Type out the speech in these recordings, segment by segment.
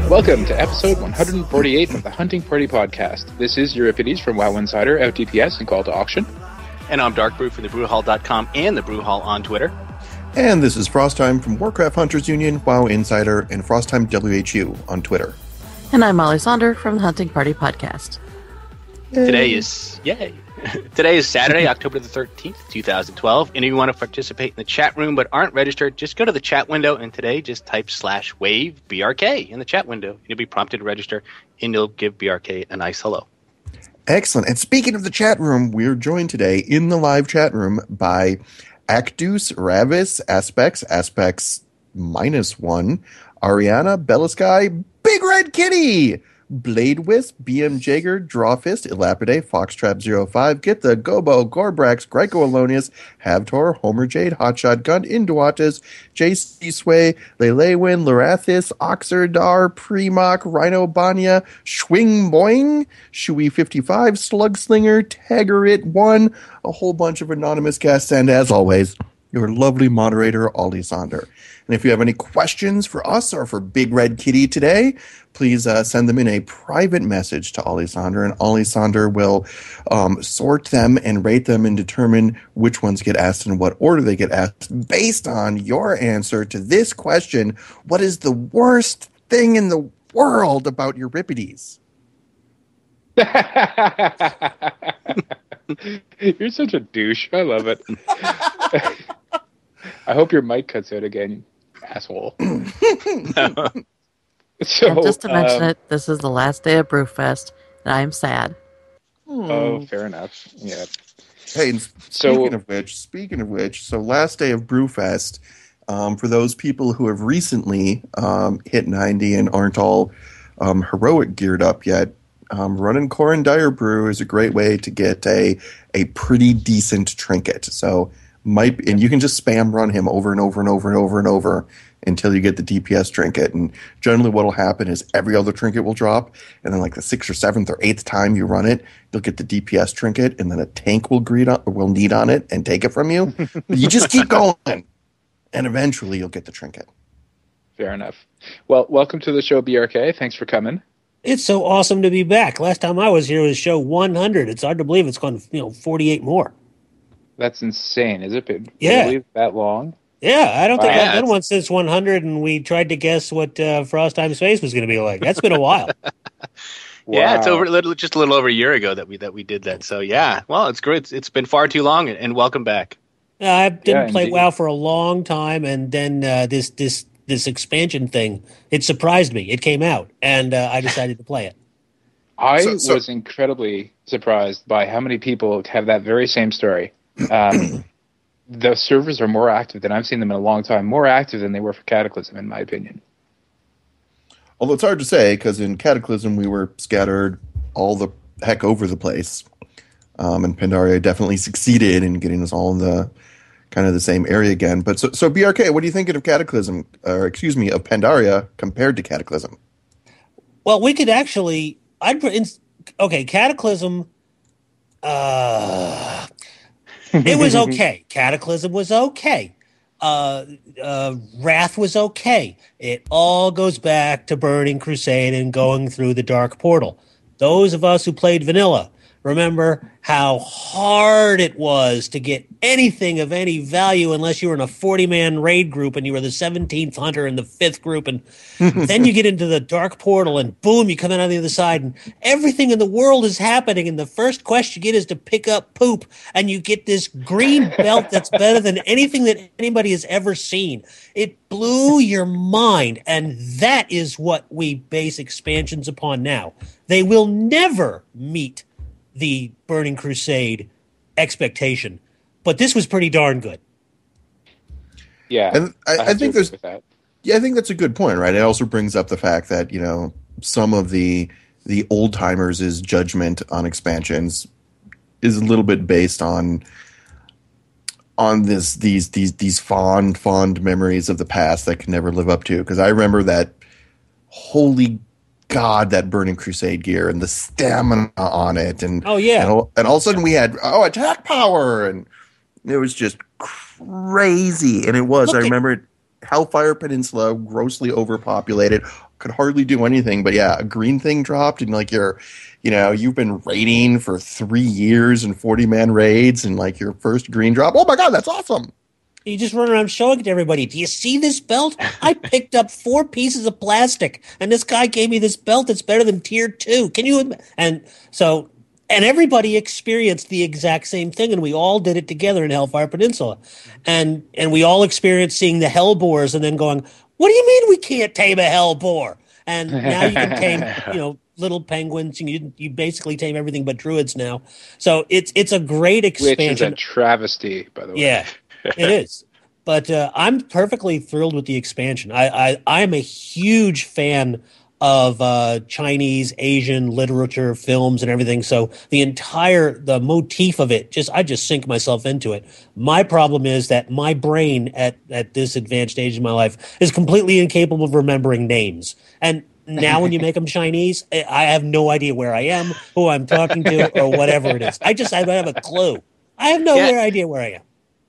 Welcome to episode 148 of the Hunting Party Podcast. This is Euripides from WoW Insider, out DPS, and Call to Auction. And I'm Dark Brew from thebrewhall.com and the Brewhall on Twitter. And this is Frosttime from Warcraft Hunters Union, WoW Insider, and Frosttime WHU on Twitter. And I'm Molly Sonder from the Hunting Party Podcast. Yay. Today is Saturday, October the 13th, 2012. And if you want to participate in the chat room but aren't registered, just go to the chat window, and today just type /wave BRK in the chat window. You'll be prompted to register, and you'll give BRK a nice hello. Excellent. And speaking of the chat room, we're joined today in the live chat room by Actus, Ravis, Aspects -1, Ariana, Bellasky, Big Red Kitty, Blade Wisp, BM Jager, Drawfist, Elapide, Foxtrap05, Get the Gobo, Gorbrax, Greco Alonius, Havtor, Homer Jade, Hotshot Gun, Induatas, JC Sway, Lelewin, Larathis, Oxerdar, Primoc, Rhino Banya, Schwing Boing, Shui55, Slugslinger, Tagarit1, a whole bunch of anonymous guests, and as always, your lovely moderator, Ollie Sonder. And if you have any questions for us or for Big Red Kitty today, please send them in a private message to Ollie Sonder, and Ollie Sonder will sort them and rate them and determine which ones get asked and what order they get asked based on your answer to this question: what is the worst thing in the world about Euripides? You're such a douche. I love it. I hope your mic cuts out again, asshole. So, and just to mention it, this is the last day of Brewfest, and I am sad. Oh, fair enough. Yeah. Hey, and speaking of which, so last day of Brewfest, for those people who have recently hit 90 and aren't all heroic geared up yet, running Corin Dyer Brew is a great way to get a pretty decent trinket. So and you can just spam run him over and over and over and over and over until you get the DPS trinket. And generally what will happen is every other trinket will drop, and then like the 6th or 7th or 8th time you run it, you'll get the DPS trinket, and then a tank will need on it and take it from you. But you just keep going, and eventually you'll get the trinket. Fair enough. Well, welcome to the show, BRK. Thanks for coming. It's so awesome to be back. Last time I was here was show 100. It's hard to believe it's gone 48 more. That's insane. Is it been really that long? Yeah, I don't think I've done one since 100, and we tried to guess what Frosttime Space was going to be like. That's been a while. Wow. Yeah, it's just a little over a year ago that we did that. So yeah, well, it's great. It's been far too long, and welcome back. I didn't play WoW for a long time, and then this expansion thing, it surprised me. It came out, and I decided to play it. I was incredibly surprised by how many people have that very same story. The servers are more active than I've seen them in a long time, more active than they were for Cataclysm, in my opinion. Although it's hard to say, because in Cataclysm we were scattered all the heck over the place. And Pandaria definitely succeeded in getting us all in the kind of the same area again. But so BRK, what are you thinking of Cataclysm, of Pandaria compared to Cataclysm? Well, we could actually, Cataclysm, it was okay. Cataclysm was okay. Wrath was okay. It all goes back to Burning Crusade and going through the Dark Portal. Those of us who played vanilla remember how hard it was to get anything of any value unless you were in a 40-man raid group and you were the 17th hunter in the 5th group. And then you get into the Dark Portal and boom, you come out on the other side and everything in the world is happening. And the first quest you get is to pick up poop, and you get this green belt that's better than anything that anybody has ever seen. It blew your mind. And that is what we base expansions upon now. They will never meet the Burning Crusade expectation, but this was pretty darn good. Yeah, and I think I think that's a good point, right? It also brings up the fact that some of the old timers' judgment on expansions is a little bit based on these fond memories of the past that can never live up to. Because I remember that holy God, that Burning Crusade gear and the stamina on it, and oh yeah, and all of a sudden we had attack power, and it was just crazy. And it was, I remember it Hellfire Peninsula, grossly overpopulated, could hardly do anything. But yeah, a green thing dropped, and like you've been raiding for 3 years and 40-man raids, and like your first green drop. Oh my god, that's awesome! You just run around showing it to everybody. Do you see this belt? I picked up 4 pieces of plastic, and this guy gave me this belt that's better than tier 2. Can you? And everybody experienced the exact same thing, and we all did it together in Hellfire Peninsula. And we all experienced seeing the Hellboars and then going, what do you mean we can't tame a Hellboar? And now you can tame, little penguins. You basically tame everything but druids now. So it's a great expansion. Which is a travesty, by the way. Yeah, it is. But I'm perfectly thrilled with the expansion. I am a huge fan of Chinese, Asian literature, films, and everything. So the motif of it, I just sink myself into it. My problem is that my brain at this advanced age in my life is completely incapable of remembering names. And now when you make them Chinese, I have no idea where I am, who I'm talking to, or whatever it is. I don't have a clue. I have no idea where I am.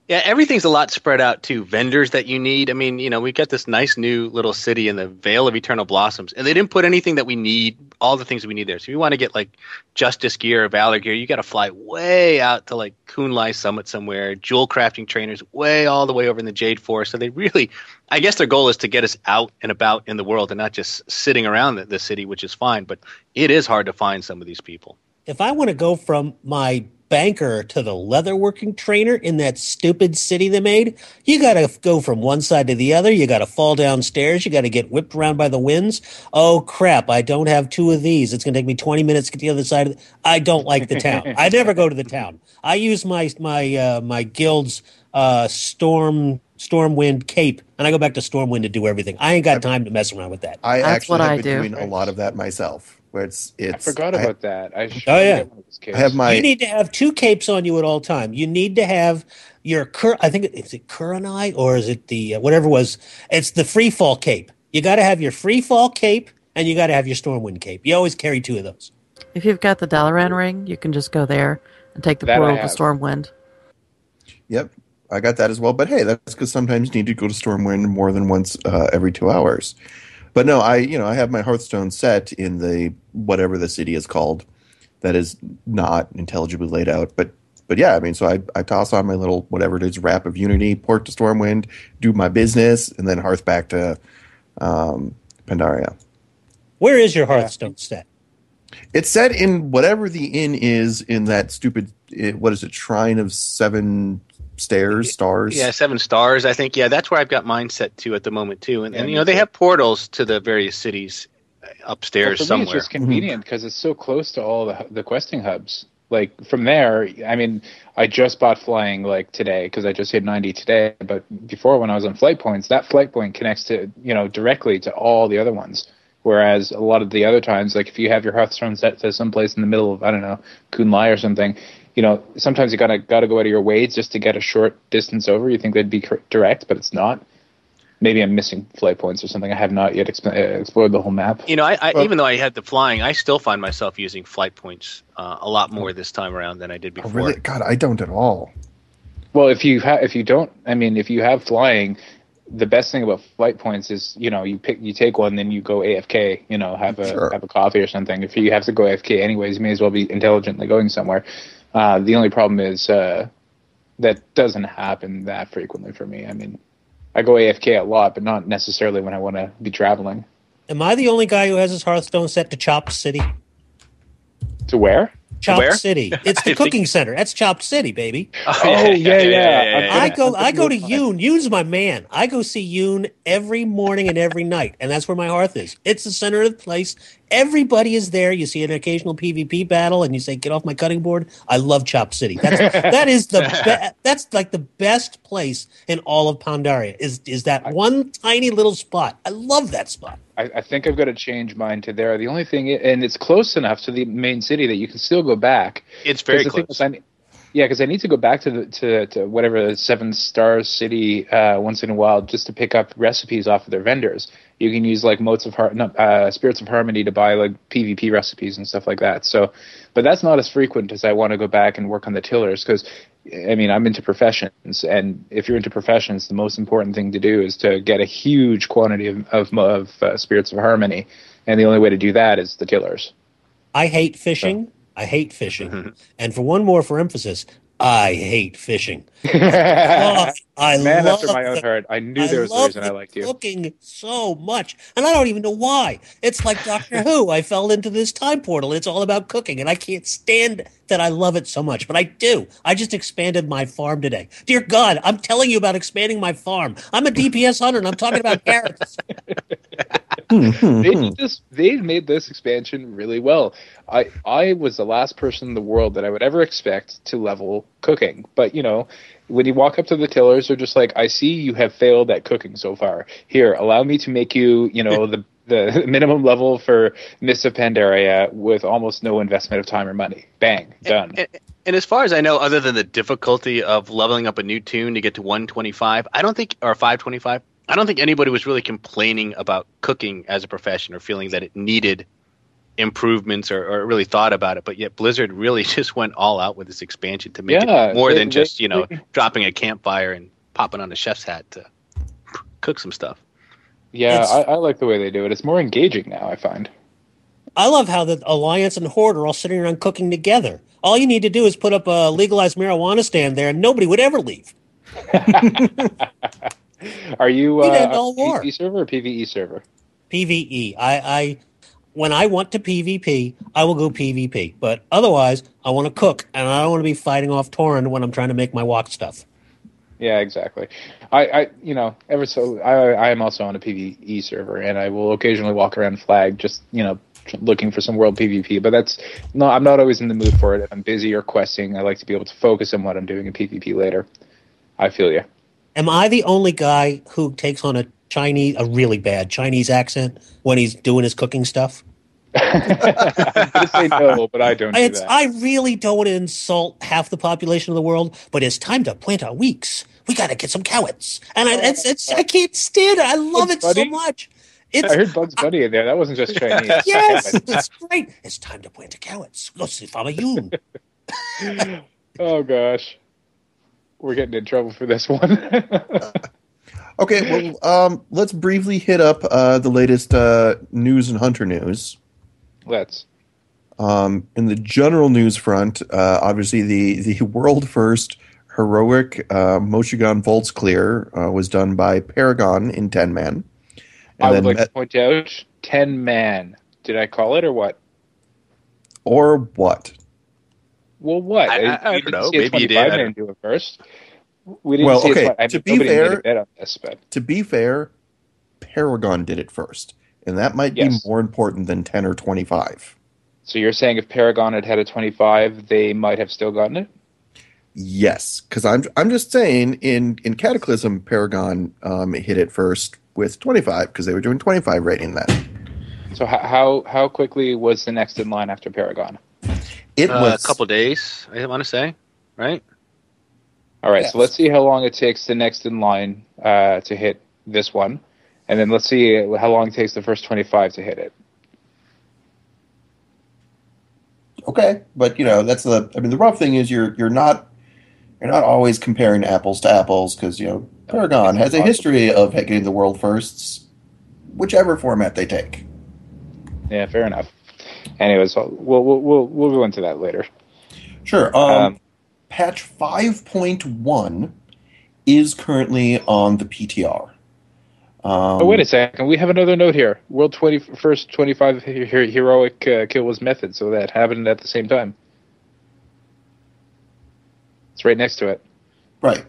Yeah, everything's a lot spread out too. Vendors that you need. I mean, we got this nice new little city in the Vale of Eternal Blossoms, and they didn't put anything that we need, all the things that we need there. So if you want to get like Justice gear or Valor gear, you got to fly way out to like Kunlai Summit somewhere. Jewel crafting trainers way all the way over in the Jade Forest. So they really, I guess their goal is to get us out and about in the world and not just sitting around the city, which is fine. But it is hard to find some of these people. If I want to go from my banker to the leatherworking trainer in that stupid city they made, you got to go from one side to the other. You got to fall downstairs. You got to get whipped around by the winds. Oh crap, I don't have 2 of these. It's going to take me 20 minutes to get to the other side. I don't like the town. I never go to the town. I use my guild's Stormwind cape, and I go back to Stormwind to do everything. I ain't got time to mess around with that. I actually have been doing a lot of that myself. Where I forgot about that. I have You need to have 2 capes on you at all time. You need to have your I think is it Kuranai or is it the whatever it was? It's the free fall cape. You got to have your free fall cape and you got to have your Stormwind cape. You always carry 2 of those. If you've got the Dalaran ring, you can just go there and take the portal to Stormwind. Yep, I got that as well. But hey, that's because sometimes you need to go to Stormwind more than once every 2 hours. But no, I have my Hearthstone set in the whatever the city is called that is not intelligibly laid out. But yeah, I mean, so I toss on my little whatever it is wrap of Unity, port to Stormwind, do my business, and then hearth back to Pandaria. Where is your Hearthstone set? It's set in whatever the inn is in that stupid, what is it, Shrine of 7 stars. Yeah, 7 stars, I think. Yeah, that's where I've got mine set to at the moment too. And they have portals to the various cities upstairs somewhere. Me, it's just convenient because it's so close to all the questing hubs. Like from there, I mean, I just bought flying like today because I just hit 90 today. But before, when I was on flight points, that flight point connects to directly to all the other ones. Whereas a lot of the other times, like if you have your Hearthstone set to someplace in the middle of, I don't know, Kunlai or something, sometimes you gotta go out of your way just to get a short distance over. You think they'd be direct, but it's not. Maybe I'm missing flight points or something. I have not yet explored the whole map. Even though I had the flying, I still find myself using flight points a lot more this time around than I did before. Oh, really? God, I don't at all. Well, if you have flying, the best thing about flight points is you take one, then you go AFK. Have a coffee or something. If you have to go AFK anyways, you may as well be intelligently going somewhere. The only problem is that doesn't happen that frequently for me. I mean, I go AFK a lot, but not necessarily when I want to be traveling. Am I the only guy who has his Hearthstone set to Chopped City? To where? Chopped City. It's the cooking center. That's Chopped City, baby. Oh, yeah. I go to Yoon. Yoon's my man. I go see Yoon every morning and every night, and that's where my hearth is. It's the center of the place. Everybody is there. You see an occasional PvP battle, and you say, "Get off my cutting board." I love Chopped City. That's like the best place in all of Pandaria. Is that one tiny little spot? I love that spot. I think I've got to change mine to there. The only thing, and it's close enough to the main city that you can still go back. It's very close. Because I need to go back to whatever the 7 stars city once in a while just to pick up recipes off of their vendors. You can use like Spirits of Harmony to buy like PvP recipes and stuff like that. So, but that's not as frequent as I want to go back and work on the tillers because I mean, I'm into professions, and if you're into professions, the most important thing to do is to get a huge quantity of spirits of harmony, and the only way to do that is the tillers. I hate fishing. So. I hate fishing. And for one more for emphasis, I hate fishing. Man I love after my own heart. I knew there was a reason I liked you. Cooking so much, and I don't even know why. It's like Doctor Who. I fell into this time portal. It's all about cooking, and I can't stand that I love it so much, but I do. I just expanded my farm today. Dear God, I'm telling you about expanding my farm. I'm a DPS hunter, and I'm talking about carrots. They made this expansion really well. I was the last person in the world that I would ever expect to level cooking, but when you walk up to the tillers, they're just like, I see you have failed at cooking so far. Here, allow me to make you, the minimum level for Mists of Pandaria with almost no investment of time or money. Bang, done. And as far as I know, other than the difficulty of leveling up a new tune to get to 125, or 525, I don't think anybody was really complaining about cooking as a profession or feeling that it needed improvements or really thought about it. But yet Blizzard really just went all out with this expansion to make it more than just, dropping a campfire and popping on a chef's hat to cook some stuff. Yeah, I like the way they do it. It's more engaging now, I find. I love how the Alliance and Horde are all sitting around cooking together. All you need to do is put up a legalized marijuana stand there and nobody would ever leave. Are you a PvE server or PvE server? PvE. When I want to PvP, I will go PvP. But otherwise, I want to cook, and I don't want to be fighting off Tauren when I'm trying to make my walk stuff. Yeah, exactly. I am also on a PvE server, and I will occasionally walk around flag, just looking for some world PvP. But I'm not always in the mood for it. If I'm busy or questing, I like to be able to focus on what I'm doing in PvP later. I feel you. Am I the only guy who takes on a really bad Chinese accent when he's doing his cooking stuff? I'm going to say no, but I don't do that. I really don't want to insult half the population of the world, but it's time to plant our weeks. We got to get some carrots. And I can't stand it. I love it so much. I heard Bugs Bunny in there. That wasn't just Chinese. Yes, it's great. It's time to plant the carrots. Let's see if I'm a yoon. Oh, gosh. We're getting in trouble for this one. Okay, well, let's briefly hit up the latest news and Hunter news. Let's. In the general news front, obviously the world first heroic Mochigan Volts clear was done by Paragon in 10-man. I would like to point out 10-man. Did I call it or what? Or what? Well, what? I don't know. Maybe you did. I didn't do it first. We didn't see it. To be fair, Paragon did it first, and that might be more important than 10 or 25. So you're saying if Paragon had a 25, they might have still gotten it? Yes, because I'm just saying in Cataclysm, Paragon hit it first with 25 because they were doing 25 rating then. So how quickly was the next in line after Paragon? It was a couple days, I want to say, right? All right, so let's see how long it takes the next in line to hit this one, and then let's see how long it takes the first 25 to hit it. Okay, but that's the rough thing is you're not always comparing apples to apples because Paragon has a history of getting the world firsts, whichever format they take. Yeah, fair enough. Anyways, we'll go into that later. Sure. Patch 5.1 is currently on the PTR. Wait a second. We have another note here. World 21st 25 heroic kill was method, so that happened at the same time. It's right next to it. Right.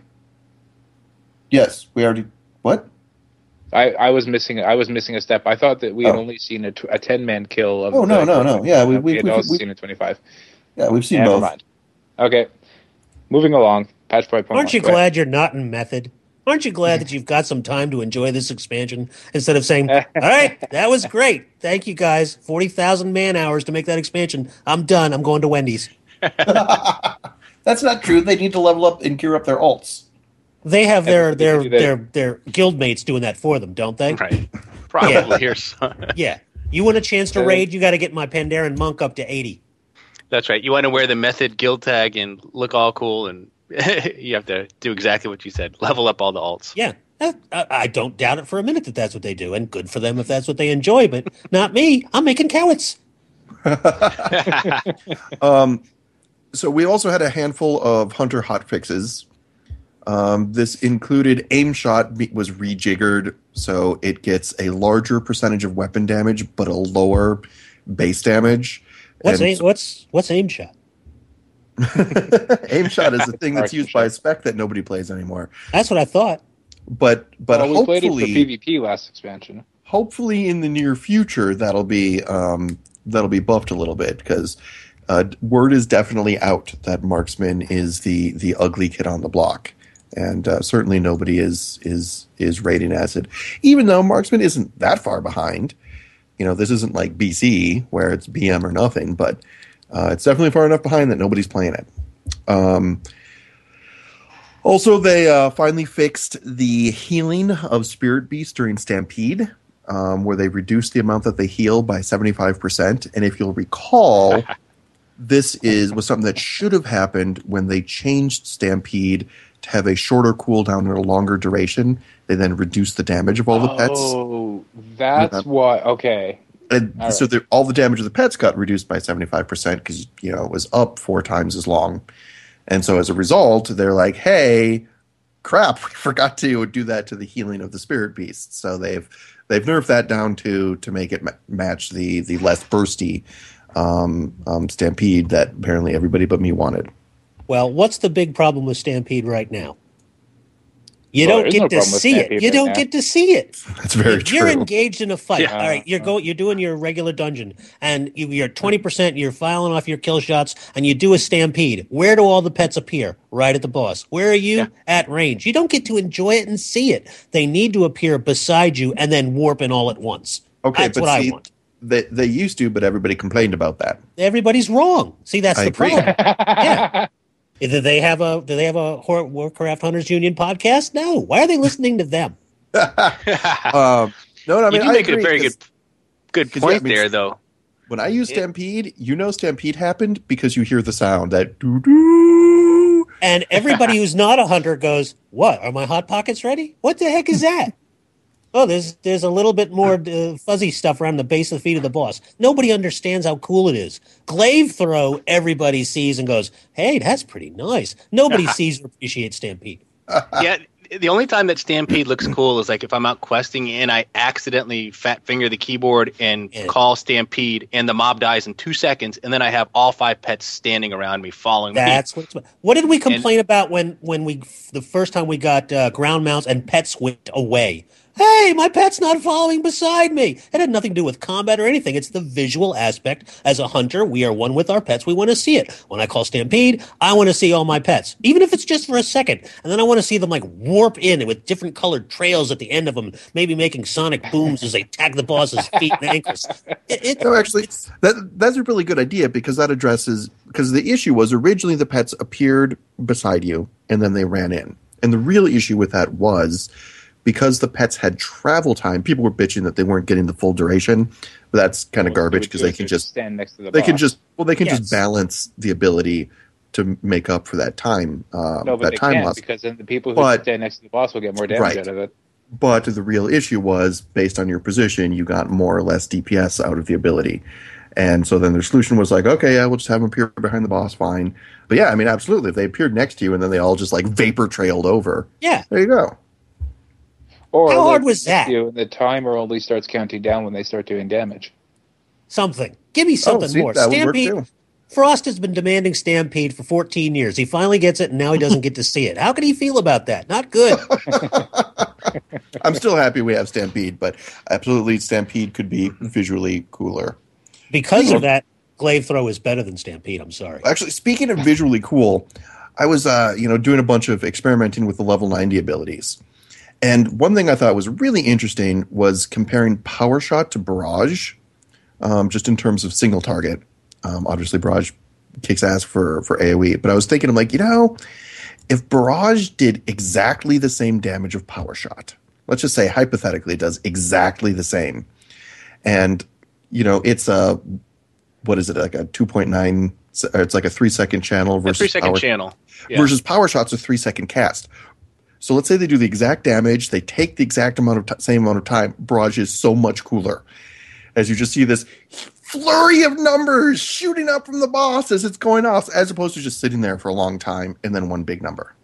Yes, we already. What? I was missing a step. I thought that we had only seen a 10-man kill. Of no. Yeah, we've also seen a 25. Yeah, we've seen Never both. Mind. Okay, moving along. Patch 5.1. Aren't you glad you're not in method? Aren't you glad that you've got some time to enjoy this expansion instead of saying, all right, that was great. Thank you, guys. 40,000 man-hours to make that expansion. I'm done. I'm going to Wendy's. That's not true. They need to level up and gear up their alts. They have their guildmates doing that for them, don't they? Right. Probably. Yeah. You want a chance to raid, you got to get my Pandaren monk up to 80. That's right. You want to wear the Method guild tag and look all cool and You have to do exactly what you said. Level up all the alts. Yeah. I don't doubt it for a minute that that's what they do, and good for them if that's what they enjoy, but not me. I'm making cowits. So we also had a handful of Hunter hotfixes. This included aim shot was rejiggered, so it gets a larger percentage of weapon damage, but a lower base damage. What's aim shot? Aim shot is a thing that's used by a spec that nobody plays anymore. That's what I thought. But we played it for PvP last expansion. Hopefully, in the near future, that'll be buffed a little bit because word is definitely out that marksman is the ugly kid on the block, and certainly nobody is rating as it. Even though marksman isn't that far behind, this isn't like BC where it's BM or nothing, but it's definitely far enough behind that nobody's playing it. Also, they finally fixed the healing of Spirit Beasts during Stampede, where they reduced the amount that they heal by 75%. And if you'll recall, this was something that should have happened when they changed Stampede to have a shorter cooldown and a longer duration. They then reduced the damage of all the pets. Oh, that's why. Okay. And so all the damage of the pets got reduced by 75% because it was up 4 times as long. And so as a result, they're like, hey, crap, we forgot to do that to the healing of the spirit beasts. So they've nerfed that down to make it match the less bursty Stampede that apparently everybody but me wanted. Well, what's the big problem with Stampede right now? You don't get to see it. You don't get to see it. That's very true. You're engaged in a fight. Yeah. All right, you're doing your regular dungeon, and you're 20%. You're filing off your kill shots, and you do a stampede. Where do all the pets appear? Right at the boss. Where are you? Yeah. At range. You don't get to enjoy it and see it. They need to appear beside you and then warp in all at once. Okay, that's what I want. They used to, but everybody complained about that. Everybody's wrong. See, that's the agree. problem. Yeah. Do they have a Warcraft Hunters Union podcast? No. Why are they listening to them? No, I mean, you make a very good point there, though. When I use Stampede, Stampede happened because you hear the sound that doo-doo. And everybody who's not a hunter goes, "What? Are my hot pockets ready? What the heck is that?" Oh, there's a little bit more fuzzy stuff around the base of the feet of the boss. Nobody understands how cool it is. Glaive throw, everybody sees and goes, "Hey, that's pretty nice." Nobody sees or appreciates Stampede. Yeah, the only time that Stampede looks cool is like if I'm out questing and I accidentally fat finger the keyboard and call Stampede, and the mob dies in 2 seconds, and then I have all 5 pets standing around me following me. That's what did we complain about when we the first time we got ground mounts and pets went away? Hey, my pet's not following beside me. It had nothing to do with combat or anything. It's the visual aspect. As a hunter, we are one with our pets. We want to see it. When I call Stampede, I want to see all my pets, even if it's just for a second. And then I want to see them like warp in with different colored trails at the end of them, maybe making sonic booms as they tag the boss's feet and ankles. No, actually, that's a really good idea because that addresses – because the issue was originally the pets appeared beside you and then they ran in. And the real issue with that was – because the pets had travel time, people were bitching that they weren't getting the full duration. But that's kind of garbage because they can just stand next to the boss. Just balance the ability to make up for that time. That time loss. Because then the people who stand next to the boss will get more damage out of it. But the real issue was based on your position, you got more or less DPS out of the ability. And so then their solution was like, okay, yeah, we'll just have them appear behind the boss, fine. But yeah, I mean, absolutely. If they appeared next to you and then they all just like vapor trailed over. Yeah. There you go. Or how hard was that? The timer only starts counting down when they start doing damage. Something. Give me something more. Stampede. Frost has been demanding Stampede for 14 years. He finally gets it, and now he doesn't get to see it. How can he feel about that? Not good. I'm still happy we have Stampede, but absolutely Stampede could be visually cooler. Because of that, Glaive Throw is better than Stampede. I'm sorry. Actually, speaking of visually cool, I was doing a bunch of experimenting with the level 90 abilities. And one thing I thought was really interesting was comparing Power Shot to Barrage, just in terms of single target. Obviously, Barrage kicks ass for AoE. But I was thinking, I'm like, if Barrage did exactly the same damage of Power Shot, let's just say hypothetically it does exactly the same. And, it's a, what is it, like a 2.9 So it's like a 3-second channel versus 3-second channel versus power shots, a 3-second cast. So let's say they do the exact damage, they take the exact amount of same amount of time. Barrage is so much cooler, as you just see this flurry of numbers shooting up from the boss as it's going off, as opposed to just sitting there for a long time and then one big number.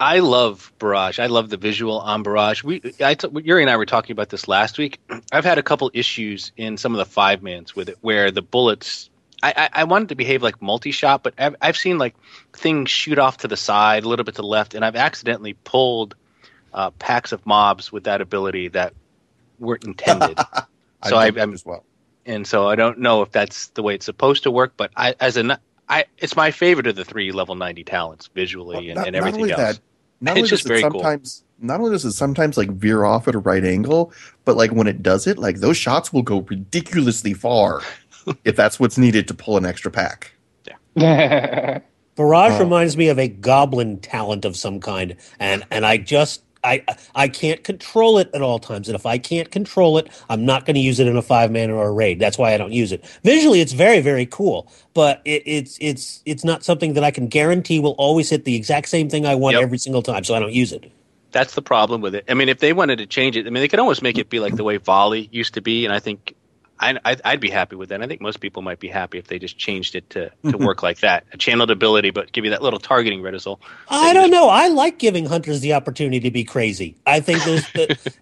I love Barrage. I love the visual on Barrage. Yuri and I were talking about this last week. I've had a couple issues in some of the 5-mans with it, where the bullets. I wanted to behave like multi-shot, but I've seen like things shoot off to the side, a little bit to the left, and I've accidentally pulled packs of mobs with that ability that weren't intended. So I'm as well. And so I don't know if that's the way it's supposed to work, but it's my favorite of the 3 level 90 talents visually and everything else. It's just very cool. Not only does it sometimes like veer off at a right angle, but like when it does it, like those shots will go ridiculously far if that's what's needed to pull an extra pack. Yeah. Barrage reminds me of a goblin talent of some kind, and I can't control it at all times, and if I can't control it, I'm not going to use it in a 5-man or a raid. That's why I don't use it. Visually, it's very, very cool, but it's not something that I can guarantee will always hit the exact same thing I want every single time, so I don't use it. That's the problem with it. I mean, if they wanted to change it, I mean, they could almost make it be like the way volley used to be, and I think I'd be happy with that. I think most people might be happy if they just changed it to work like that. A channeled ability, but give you that little targeting reticule. I don't know. I like giving hunters the opportunity to be crazy. I think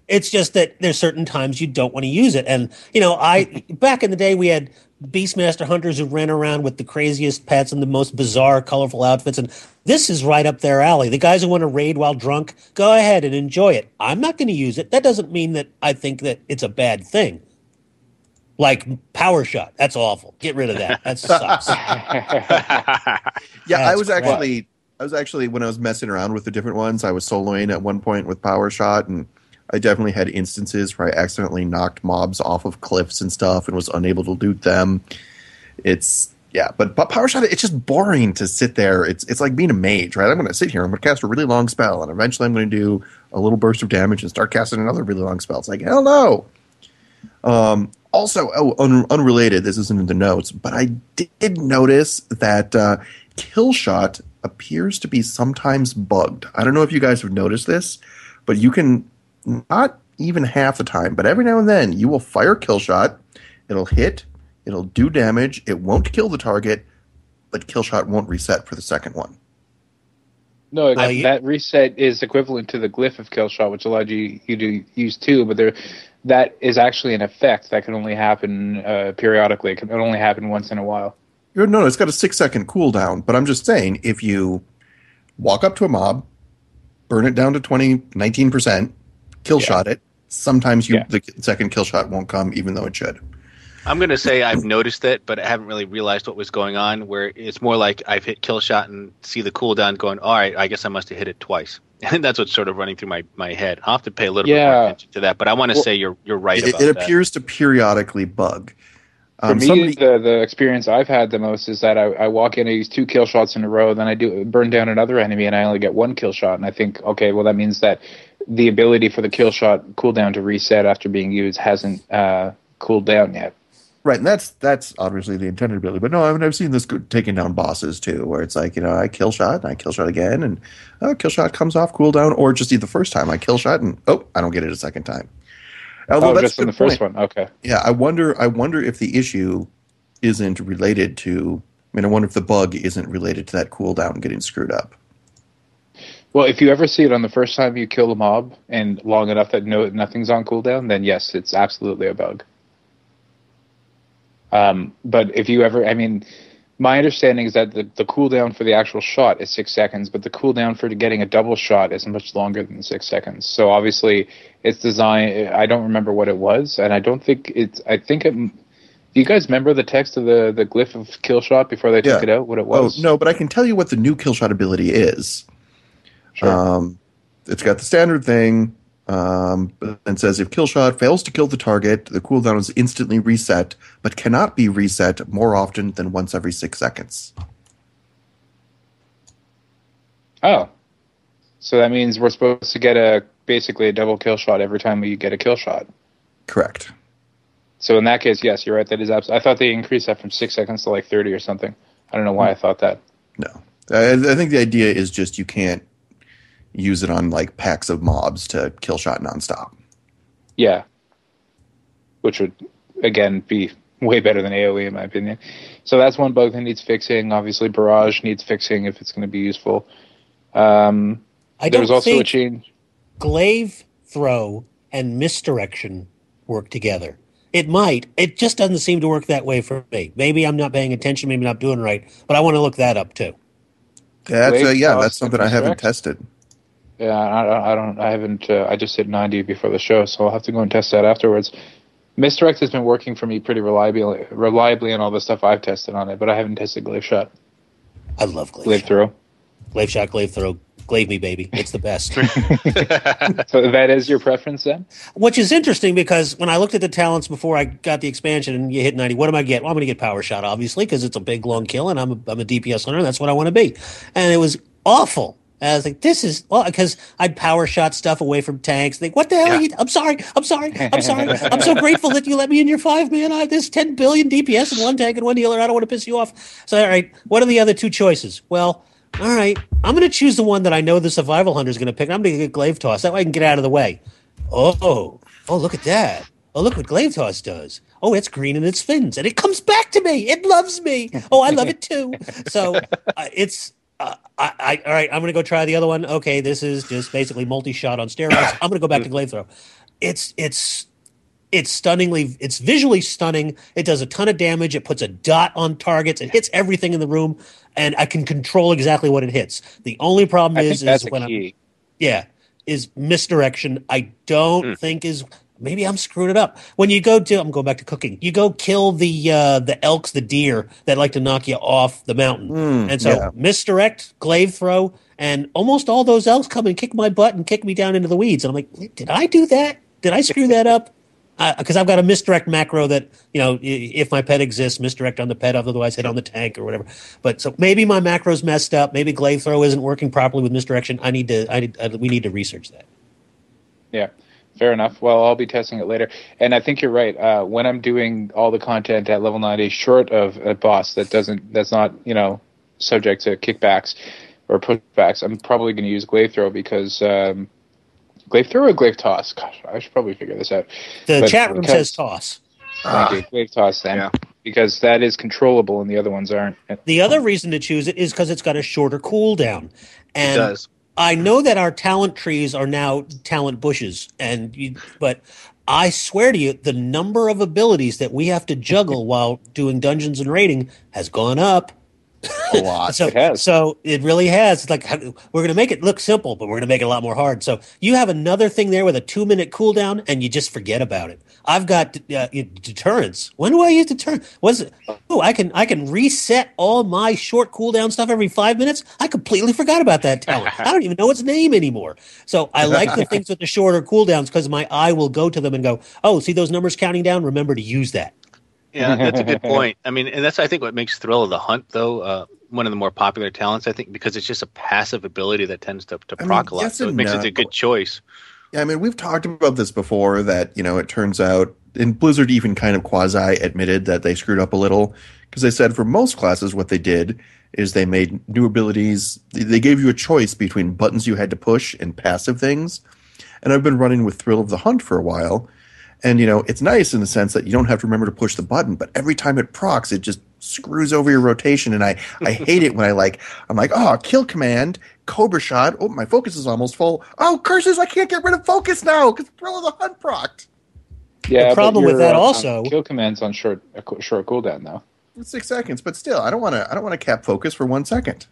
it's just that there's certain times you don't want to use it. And, back in the day, we had Beastmaster hunters who ran around with the craziest pets and the most bizarre, colorful outfits. And this is right up their alley. The guys who want to raid while drunk, go ahead and enjoy it. I'm not going to use it. That doesn't mean that I think that it's a bad thing. Like power shot. That's awful. Get rid of that. That sucks. I was actually when I was messing around with the different ones, I was soloing at one point with power shot, and I definitely had instances where I accidentally knocked mobs off of cliffs and stuff and was unable to loot them. But power shot, it's just boring to sit there. It's like being a mage, right? I'm going to sit here, I'm going to cast a really long spell, and eventually I'm going to do a little burst of damage and start casting another really long spell. It's like, hell no. Also, unrelated, this isn't in the notes, but I did notice that kill shot appears to be sometimes bugged. I don't know if you guys have noticed this, but you can, not even half the time, but every now and then, you will fire kill shot, it'll hit, it'll do damage, it won't kill the target, but kill shot won't reset for the second one. No, that reset is equivalent to the glyph of kill shot, which allowed you to use 2, but that is actually an effect that can only happen periodically. It can only happen once in a while. No, it's got a 6-second cooldown, but I'm just saying, if you walk up to a mob, burn it down to 19%, kill shot it, sometimes the second kill shot won't come, even though it should. I'm going to say I've noticed it, but I haven't really realized what was going on, where it's more like I've hit kill shot and see the cooldown going, all right, I guess I must have hit it twice. And that's what's sort of running through my head. I'll have to pay a little bit more attention to that, but I want to say you're right about that. It appears to periodically bug. For me, the experience I've had the most is that I walk in, I use 2 kill shots in a row, then I burn down another enemy, and I only get 1 kill shot. And I think, okay, well, that means that the ability for the kill shot cooldown to reset after being used hasn't cooled down yet. Right, and that's obviously the intended ability. But no, I mean, I've seen this taking down bosses too, where it's like, I kill shot, and I kill shot again, and kill shot comes off cooldown, or just the first time I kill shot, and I don't get it a second time. Although that's just in the first one, okay. Yeah, I wonder if the issue isn't related to. I mean, I wonder if the bug isn't related to that cooldown getting screwed up. Well, if you ever see it on the first time you kill a mob, and long enough that nothing's on cooldown, then yes, it's absolutely a bug. But if you ever, my understanding is that the cooldown for the actual shot is 6 seconds, but the cooldown for getting a double shot is much longer than 6 seconds. So obviously, it's designed. I don't remember what it was, and I don't think it's. I think it. Do you guys remember the text of the glyph of kill shot before they took it out? What it was? Oh no, but I can tell you what the new kill shot ability is. Sure. It's got the standard thing. And says if kill shot fails to kill the target, the cooldown is instantly reset, but cannot be reset more often than once every 6 seconds. Oh, so that means we're supposed to get basically a double kill shot every time we get a kill shot. Correct. So in that case, yes, you're right. That is absolutely. I thought they increased that from 6 seconds to like 30 or something. I don't know why I thought that. No. I think the idea is just you can't use it on like packs of mobs to kill shot nonstop. Yeah. Which would, again, be way better than AoE in my opinion. So that's one bug that needs fixing. Obviously, Barrage needs fixing if it's going to be useful. There's also a change. Glaive throw and misdirection work together. It might. It just doesn't seem to work that way for me. Maybe I'm not paying attention. Maybe not doing it right. But I want to look that up too. That's something I haven't tested. Yeah, I haven't. I just hit 90 before the show, so I'll have to go and test that afterwards. Misdirect has been working for me pretty reliably on all the stuff I've tested on it, but I haven't tested Glaive Shot. I love Glaive Throw. Glaive Shot, Glaive Throw. Glaive me, baby. It's the best. So that is your preference then? Which is interesting because when I looked at the talents before I got the expansion and you hit 90, what am I get? Well, I'm going to get Power Shot, obviously, because it's a big, long kill, and I'm a DPS hunter, and that's what I want to be. And it was awful. And I was like, this is, well, because I'd Power Shot stuff away from tanks. Think, what the hell are you? I'm sorry. I'm so grateful that you let me in your 5, man. There's 10 billion DPS in one tank and one healer. I don't want to piss you off. So, all right, what are the other two choices? Well, all right, I'm going to choose the one that I know the survival hunter is going to pick. I'm going to get Glaive Toss. That way I can get out of the way. Oh, look at that. Oh, look what Glaive Toss does. Oh, it's green in its fins, and it comes back to me. It loves me. Oh, I love it too. So it's all right, I'm going to go try the other one. Okay, this is just basically multi-shot on steroids. I'm going to go back to Glaive Throw. It's visually stunning. It does a ton of damage. It puts a dot on targets. It hits everything in the room, and I can control exactly what it hits. The only problem is when is misdirection. I don't think is. Maybe I'm screwing it up. When you go to, I'm going back to cooking. You go kill the elks, the deer that like to knock you off the mountain, and so misdirect, Glaive Throw, and almost all those elks come and kick my butt and kick me down into the weeds. And I'm like, did I do that? Did I screw that up? Because I've got a misdirect macro that, if my pet exists, misdirect on the pet, otherwise hit on the tank or whatever. But so maybe my macro's messed up. Maybe Glaive Throw isn't working properly with misdirection. We need to research that. Yeah, fair enough. Well, I'll be testing it later. And I think you're right. When I'm doing all the content at level 90, short of a boss that's not, subject to kickbacks or pushbacks, I'm probably going to use Glaive Throw because Glaive Throw or Glaive Toss? Gosh, I should probably figure this out. The chat room says Toss. Thank you. Glaive Toss then. Yeah. Because that is controllable and the other ones aren't. The other reason to choose it is because it's got a shorter cooldown. And it does. I know that our talent trees are now talent bushes, but I swear to you, the number of abilities that we have to juggle while doing dungeons and raiding has gone up. A lot. It has. So it really has. It's like we're going to make it look simple, but we're going to make it a lot more hard. So you have another thing there with a 2-minute cooldown, and you just forget about it. I've got deterrence. When do I use deterrence? I can reset all my short cooldown stuff every 5 minutes. I completely forgot about that talent. I don't even know its name anymore. So I like the things with the shorter cooldowns because my eye will go to them and go, oh, see those numbers counting down? Remember to use that. Yeah, that's a good point. I mean, and that's, I think, what makes Thrill of the Hunt, though, one of the more popular talents, I think, because it's just a passive ability that tends to proc a lot. Yes, so it makes it a good choice. Yeah, I mean, we've talked about this before that, it turns out, and Blizzard even kind of quasi-admitted that they screwed up a little, because they said for most classes what they did is they made new abilities. They gave you a choice between buttons you had to push and passive things. And I've been running with Thrill of the Hunt for a while. And, it's nice in the sense that you don't have to remember to push the button, but every time it procs, it just screws over your rotation. And I hate it when I'm like, oh, kill command, Cobra shot. Oh, my focus is almost full. Oh, curses, I can't get rid of focus now because Thrill of the Hunt procced. Yeah, the problem with that also. Kill command's on short cooldown though. It's 6 seconds, but still, I don't want to cap focus for 1 second.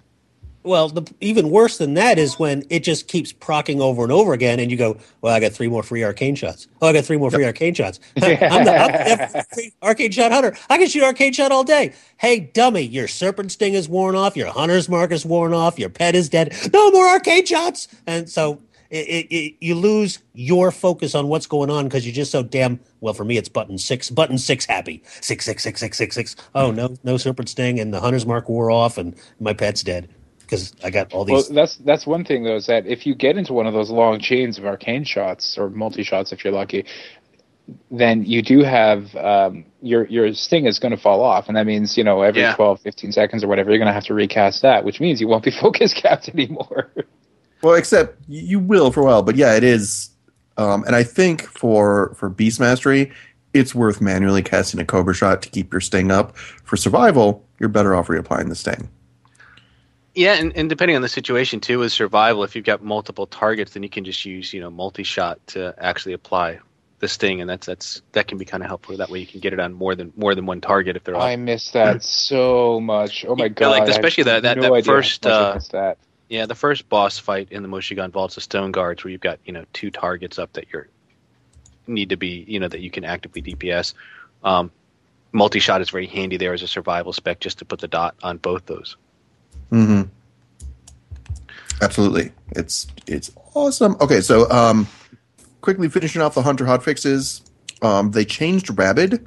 Well, even worse than that is when it just keeps procking over and over again, and you go, well, I got 3 more free arcane shots. Oh, I got 3 more free arcane shots. I'm the free arcane shot hunter. I can shoot arcane shot all day. Hey, dummy, your serpent sting is worn off, your hunter's mark is worn off, your pet is dead. No more arcane shots! And so you lose your focus on what's going on because you're just so damn, well, for me, it's button 6 happy. 6, 6, 6, 6, 6, 6. Oh, no serpent sting, and the hunter's mark wore off, and my pet's dead. Because I got all these. Well, that's one thing though, is that if you get into one of those long chains of arcane shots or multi shots, if you're lucky, then you do have your sting is going to fall off, and that means every 12, 15 seconds or whatever, you're going to have to recast that, which means you won't be focus capped anymore. Well, except you will for a while, but yeah, it is. And I think for Beast Mastery, it's worth manually casting a Cobra Shot to keep your sting up. For survival, you're better off reapplying the sting. Yeah, and depending on the situation too, with survival, if you've got multiple targets, then you can just use multi-shot to actually apply the sting, and that can be kind of helpful. That way, you can get it on more than one target if they're. I miss that so much. Oh my god! Like especially that first. Yeah, the first boss fight in the Moshigan Vaults of Stone Guards, where you've got 2 targets up that need to be that you can actively DPS. Multi-shot is very handy there as a survival spec, just to put the dot on both those. Mm-hmm. Absolutely, it's awesome. Okay, so quickly finishing off the Hunter hotfixes, they changed Rabid,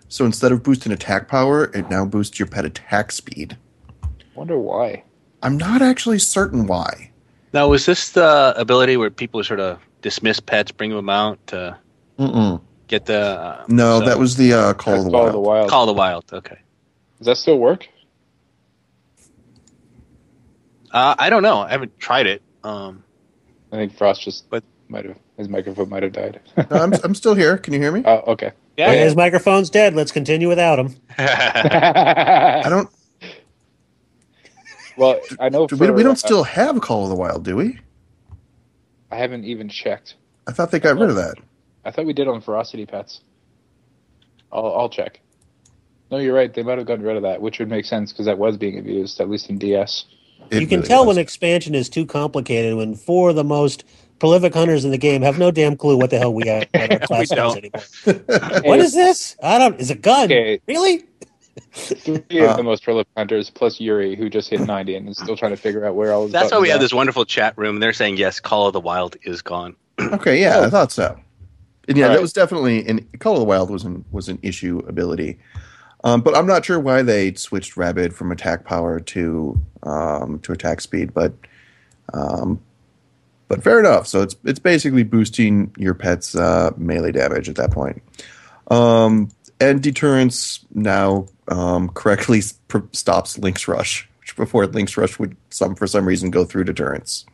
so instead of boosting attack power, it now boosts your pet attack speed. Wonder why. I'm not actually certain why. Now, was this the ability where people sort of dismiss pets, bring them out to get the? No, that was the Call of the Wild. Call of the Wild. Okay. Does that still work? I don't know. I haven't tried it. I think Frost his microphone might have died. No, I'm still here. Can you hear me? Oh, okay. Yeah, his microphone's dead. Let's continue without him. I don't. Well, I know we don't still have Call of the Wild, do we? I haven't even checked. I thought they got rid of that. I thought we did on Ferocity Pets. I'll check. No, you're right. They might have gotten rid of that, which would make sense because that was being abused, at least in DS. You can tell when expansion is too complicated when 4 of the most prolific hunters in the game have no damn clue what the hell we got our class does anymore. What is this? Is a gun. Okay. Really? 3 of the most prolific hunters, plus Yuri, who just hit 90 and is still trying to figure out where all this. That's why we have this wonderful chat room. They're saying yes, Call of the Wild is gone. Okay, yeah, I thought so. And yeah, that was definitely Call of the Wild was an issue ability, but I'm not sure why they switched Rabid from attack power to attack speed. But fair enough. So it's basically boosting your pet's melee damage at that point. And Deterrence now correctly stops Link's Rush, which before Link's Rush would for some reason go through Deterrence.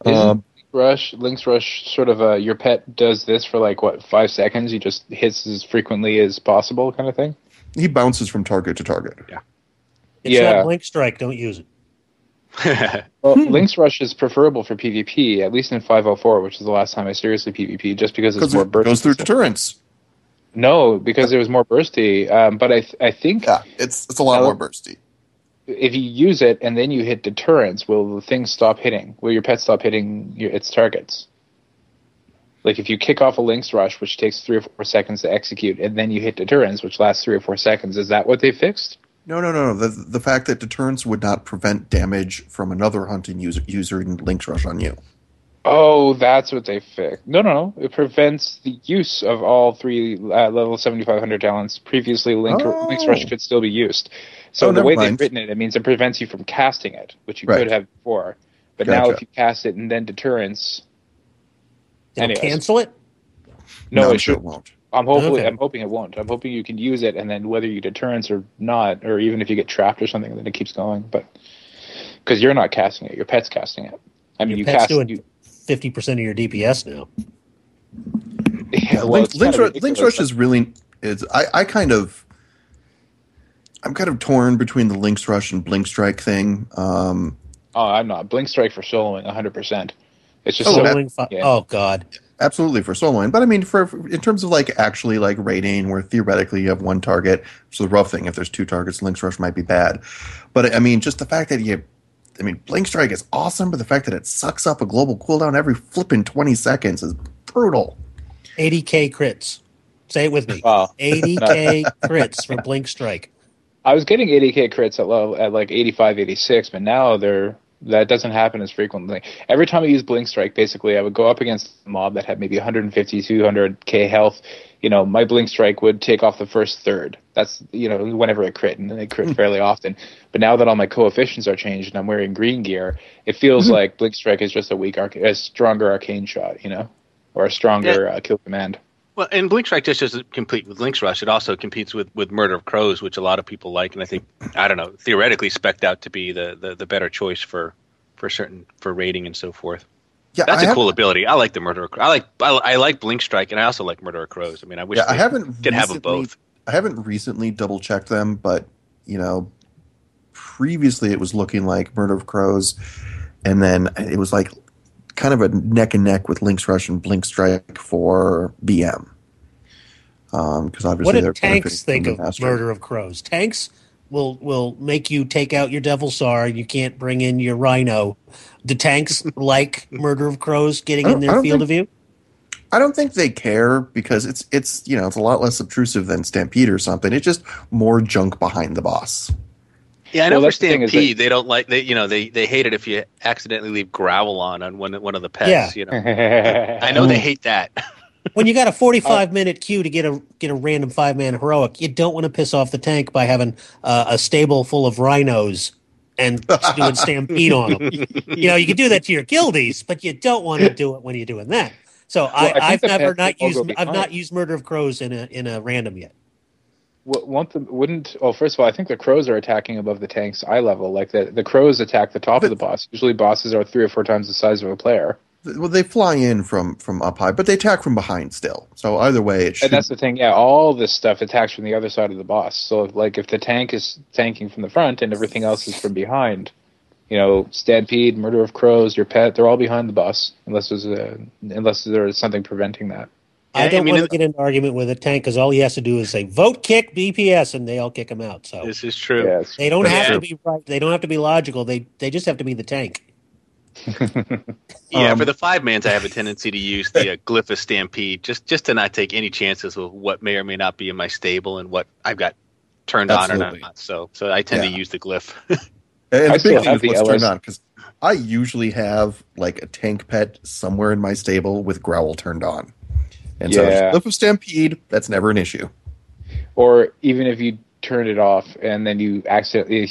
Link's Rush sort of your pet does this for 5 seconds? He just hits as frequently as possible kind of thing? He bounces from target to target. Yeah. It's not Blink Strike, don't use it. Well, Link's Rush is preferable for PvP, at least in 504, which is the last time I seriously PvP, just because it's more bursty. It goes through Deterrence. No, because it was more bursty. But I think it's a lot more bursty. If you use it and then you hit Deterrence, will the thing stop hitting? Will your pet stop hitting its targets? Like if you kick off a Link's Rush, which takes 3 or 4 seconds to execute, and then you hit Deterrence, which lasts 3 or 4 seconds, is that what they fixed? No. The fact that Deterrence would not prevent damage from another hunting using Link's Rush on you. Oh, that's what they fixed. No. It prevents the use of all 3 level 7500 talents. Previously, Link's Rush could still be used. So the way they've written it means it prevents you from casting it, which you could have before. But now if you cast it and then Deterrence... It'll cancel it? No, it sure won't. I'm hoping it won't. I'm hoping you can use it, and then whether you Deterrence or not, or even if you get trapped or something, then it keeps going. But because you're not casting it, your pet's casting it. I mean, your pet's doing 50% of your DPS now. Yeah, Link's Rush is really I'm kind of torn between the Link's Rush and Blink Strike thing. I'm not Blink Strike for soloing 100%. It's just oh god, absolutely for soloing. But I mean, in terms of actually raiding, where theoretically you have one target, which is the rough thing. If there's 2 targets, Link's Rush might be bad. But I mean, just the fact that Blink Strike is awesome, but the fact that it sucks up a global cooldown every flipping 20 seconds is brutal. 80k crits. Say it with me. Wow. 80k crits for Blink Strike. I was getting 80k crits at 85, 86, but now that doesn't happen as frequently. Every time I use Blink Strike, basically, I would go up against a mob that had maybe 150, 200k health. My Blink Strike would take off the first third. That's, whenever it crit, and then they crit fairly often. But now that all my coefficients are changed and I'm wearing green gear, it feels like Blink Strike is just a stronger arcane shot, or a stronger kill command. Well, and Blink Strike just doesn't compete with Link's Rush. It also competes with Murder of Crows, which a lot of people like, and I think theoretically spec'd out to be the better choice for rating and so forth. Yeah, that's a cool ability. I like the Murder of Crows. I like Blink Strike, and I also like Murder of Crows. I mean, I wish I could have them both. I haven't recently double checked them, but previously it was looking like Murder of Crows, and then it was like kind of a neck and neck with Link's Rush and Blink Strike for BM. Because obviously, what do tanks think of Murder of Crows? Tanks will make you take out your Devil Sar. You can't bring in your Rhino. Do tanks like Murder of Crows getting in their field of view? I don't think they care because it's a lot less obtrusive than Stampede or something. It's just more junk behind the boss. Yeah, I know for Stampede, they don't like they hate it if you accidentally leave Growl on one of the pets. Yeah. I know they hate that. When you got a 45-minute queue to get a random 5-man heroic, you don't want to piss off the tank by having a stable full of rhhinos and doing Stampede on them. You can do that to your guildies, but you don't want to do it when you're doing that. So I've not used Murder of Crows in a random yet. First of all, I think the crows are attacking above the tank's eye level. Like the crows attack the top of the boss. Usually bosses are 3 or 4 times the size of a player. Well, they fly in from up high, but they attack from behind still. So either way, it should... And that's the thing, yeah, all this stuff attacks from the other side of the boss. So if the tank is tanking from the front and everything else is from behind, Stampede, Murder of Crows, your pet, they're all behind the boss, unless there's something preventing that. I don't want to get in an argument with a tank because all he has to do is say, vote kick BPS, and they all kick him out. So this is true. Yes. They don't have to be right. They don't have to be logical. They just have to be the tank. Yeah, for the 5-mans, I have a tendency to use the Glyph of Stampede just to not take any chances with what may or may not be in my stable and what I've got turned on or not. So I tend to use the Glyph. And the big thing is what's turned on, because I usually have like a tank pet somewhere in my stable with Growl turned on. And so Glyph of Stampede, that's never an issue. Or even if you turn it off and then you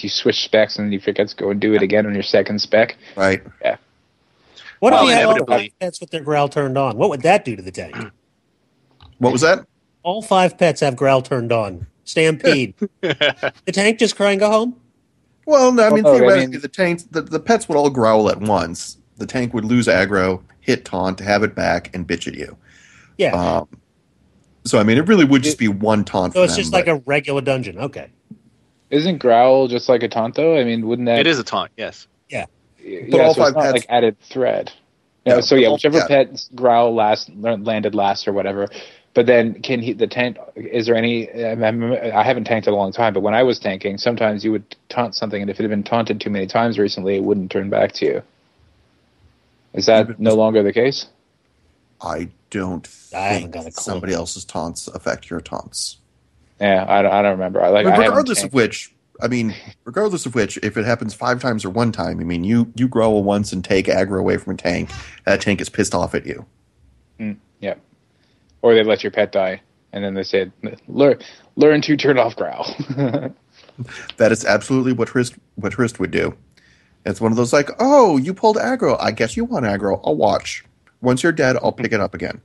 switch specs and then you forget to go and do it again on your second spec. Right. Yeah. What if you had all 5 pets with their Growl turned on? What would that do to the tank? What was that? All 5 pets have Growl turned on. Stampede. The tank just cry and go home? Well, no, theoretically, the pets would all growl at once. The tank would lose aggro, hit taunt, have it back, and bitch at you. Yeah. So, it really would just be one taunt. So it's just like a regular dungeon. Okay. Isn't Growl just like a taunt, though? wouldn't that... It is a taunt, yes. Yeah. But all so 5 it's not pets... like added thread. Whichever pet Growl landed last or whatever. But then the tank... Is there any... I haven't tanked in a long time, but when I was tanking, sometimes you would taunt something, and if it had been taunted too many times recently, it wouldn't turn back to you. Is that no longer the case? I don't think somebody else's taunts affect your taunts. Yeah, I don't remember. Regardless of which, if it happens 5 times or 1 time, you growl once and take aggro away from a tank, that tank is pissed off at you. Yeah. Or they let your pet die, and then they said, learn to turn off Growl. That is absolutely what Hrist would do. It's one of those like, oh, you pulled aggro. I guess you want aggro. I'll watch. Once you're dead, I'll pick it up again.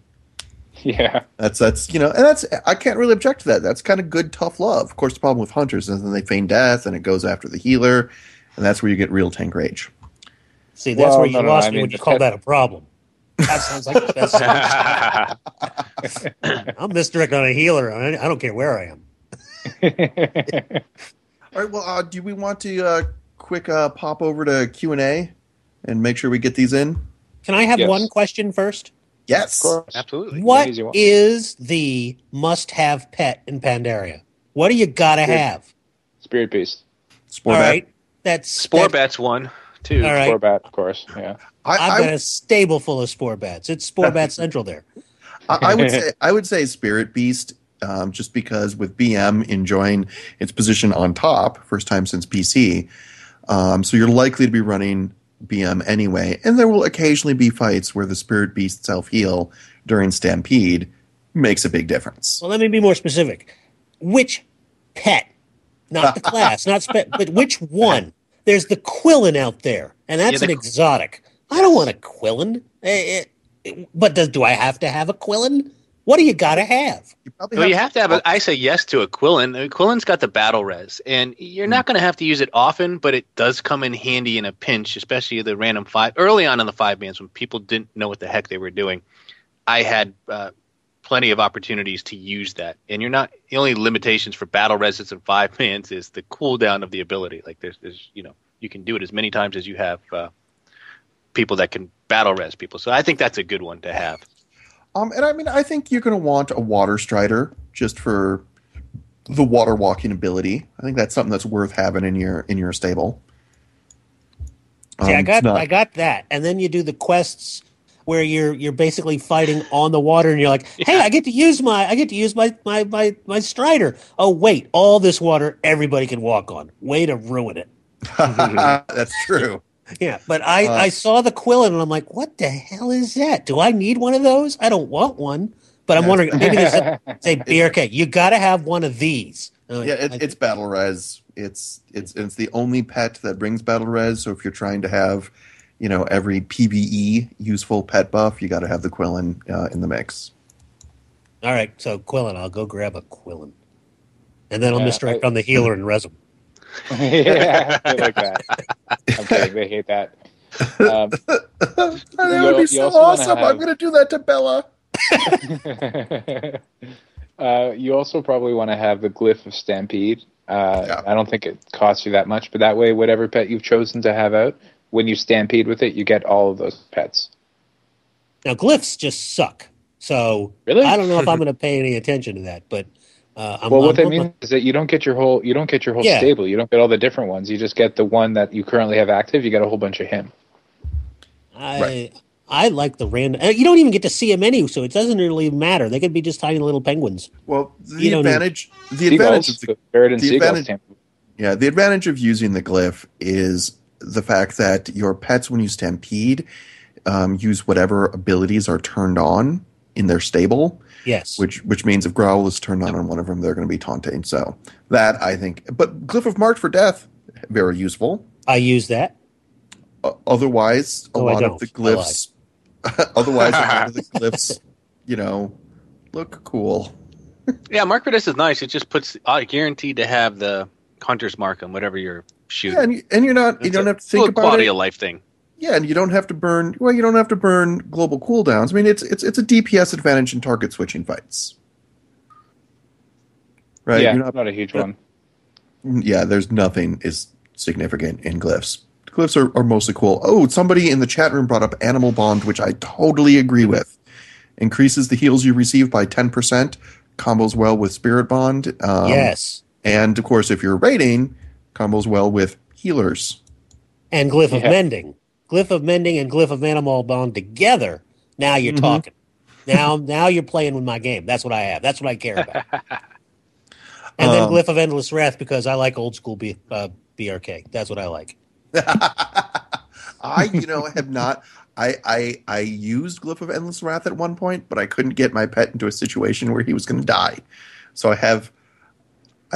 Yeah. That's I can't really object to that. That's kind of good, tough love. Of course, the problem with hunters is then they feign death and it goes after the healer, and that's where you get real tank rage. See, that's where you lost me when you call that a problem. That sounds like the best. I'm Mr. on a healer. I don't care where I am. All right, well, do we want to quick pop over to Q&A and make sure we get these in? Can I have one question first? Yes. Of course. Absolutely. What is the must-have pet in Pandaria? What do you gotta have? Spirit Beast. Spore All Bat. right. Spore Bat's 1, 2. All right. Spore Bat, of course. Yeah. I've got a stable full of Spore Bats. It's Spore Bat Central there. I would say Spirit Beast, just because with BM enjoying its position on top, first time since PC, so you're likely to be running BM anyway, and there will occasionally be fights where the Spirit Beast self-heal during Stampede makes a big difference. Well, let me be more specific. Which pet? Not the class, but which one? There's the Quillin out there, and that's an exotic. I don't want a Quillin. But do I have to have a Quillin? What do you got to have? You have to have. I say yes to a Quillen. Quillen's got the battle res, and you're not going to have to use it often, but it does come in handy in a pinch, especially the random 5. Early on in the 5-mans when people didn't know what the heck they were doing, I had plenty of opportunities to use that. And you're not the only limitations for battle res and 5-mans is the cooldown of the ability. Like there's you can do it as many times as you have people that can battle res people. So I think that's a good one to have. And I mean, I think you're going to want a water strider just for the water walking ability. I think that's something that's worth having in your stable. See, I got that, and then you do the quests where you're basically fighting on the water, and you're like, hey, I get to use my strider. Oh wait, all this water everybody can walk on. Way to ruin it. That's true. Yeah, but I saw the Quillen and I'm like, what the hell is that? Do I need one of those? I don't want one, but I'm wondering maybe there's say BRK. You got to have one of these. It's battle res. It's the only pet that brings battle res. So if you're trying to have, every PvE useful pet buff, you got to have the Quillen in the mix. All right, so Quillen, I'll go grab a Quillen, and then I'll misdirect on the healer and res him. Yeah, I like that. I'm kidding. They hate that. That would be so awesome. I'm going to do that to Bella. You also probably want to have the glyph of Stampede. I don't think it costs you that much, but that way, whatever pet you've chosen to have out, when you Stampede with it, you get all of those pets. Now, glyphs just suck. So really? I don't know if I'm going to pay any attention to that, but what that means is that you don't get your whole stable. You don't get all the different ones. You just get the one that you currently have active. You get a whole bunch of him. I like the random. You don't even get to see them anyway, so it doesn't really matter. They could be just tiny little penguins. Well, the advantage of using the glyph is the fact that your pets, when you Stampede, use whatever abilities are turned on in their stable. Yes. Which means if Growl is turned on one of them, they're going to be taunting. So that, I think. But Glyph of Mark for Death, very useful. I use that. Otherwise, a lot of the glyphs, look cool. Yeah, Mark for Death is nice. It just puts guaranteed to have the Hunter's Mark on whatever you're shooting. Yeah, and you don't have to think about quality of life thing. Yeah, and you don't have to burn. Well, you don't have to burn global cooldowns. I mean, it's a DPS advantage in target switching fights, right? Yeah, not a huge one. Yeah, there's nothing is significant in glyphs. Glyphs are mostly cool. Oh, somebody in the chat room brought up Animal Bond, which I totally agree with. Increases the heals you receive by 10%. Combos well with Spirit Bond. Yes, and of course, if you're raiding, combos well with healers and Glyph of Mending. Glyph of Mending and Glyph of Animal Bond together. Now you're talking. Now you're playing with my game. That's what I have. That's what I care about. And then Glyph of Endless Wrath because I like old school BRK. That's what I like. I have not. I used Glyph of Endless Wrath at one point, but I couldn't get my pet into a situation where he was going to die. So I've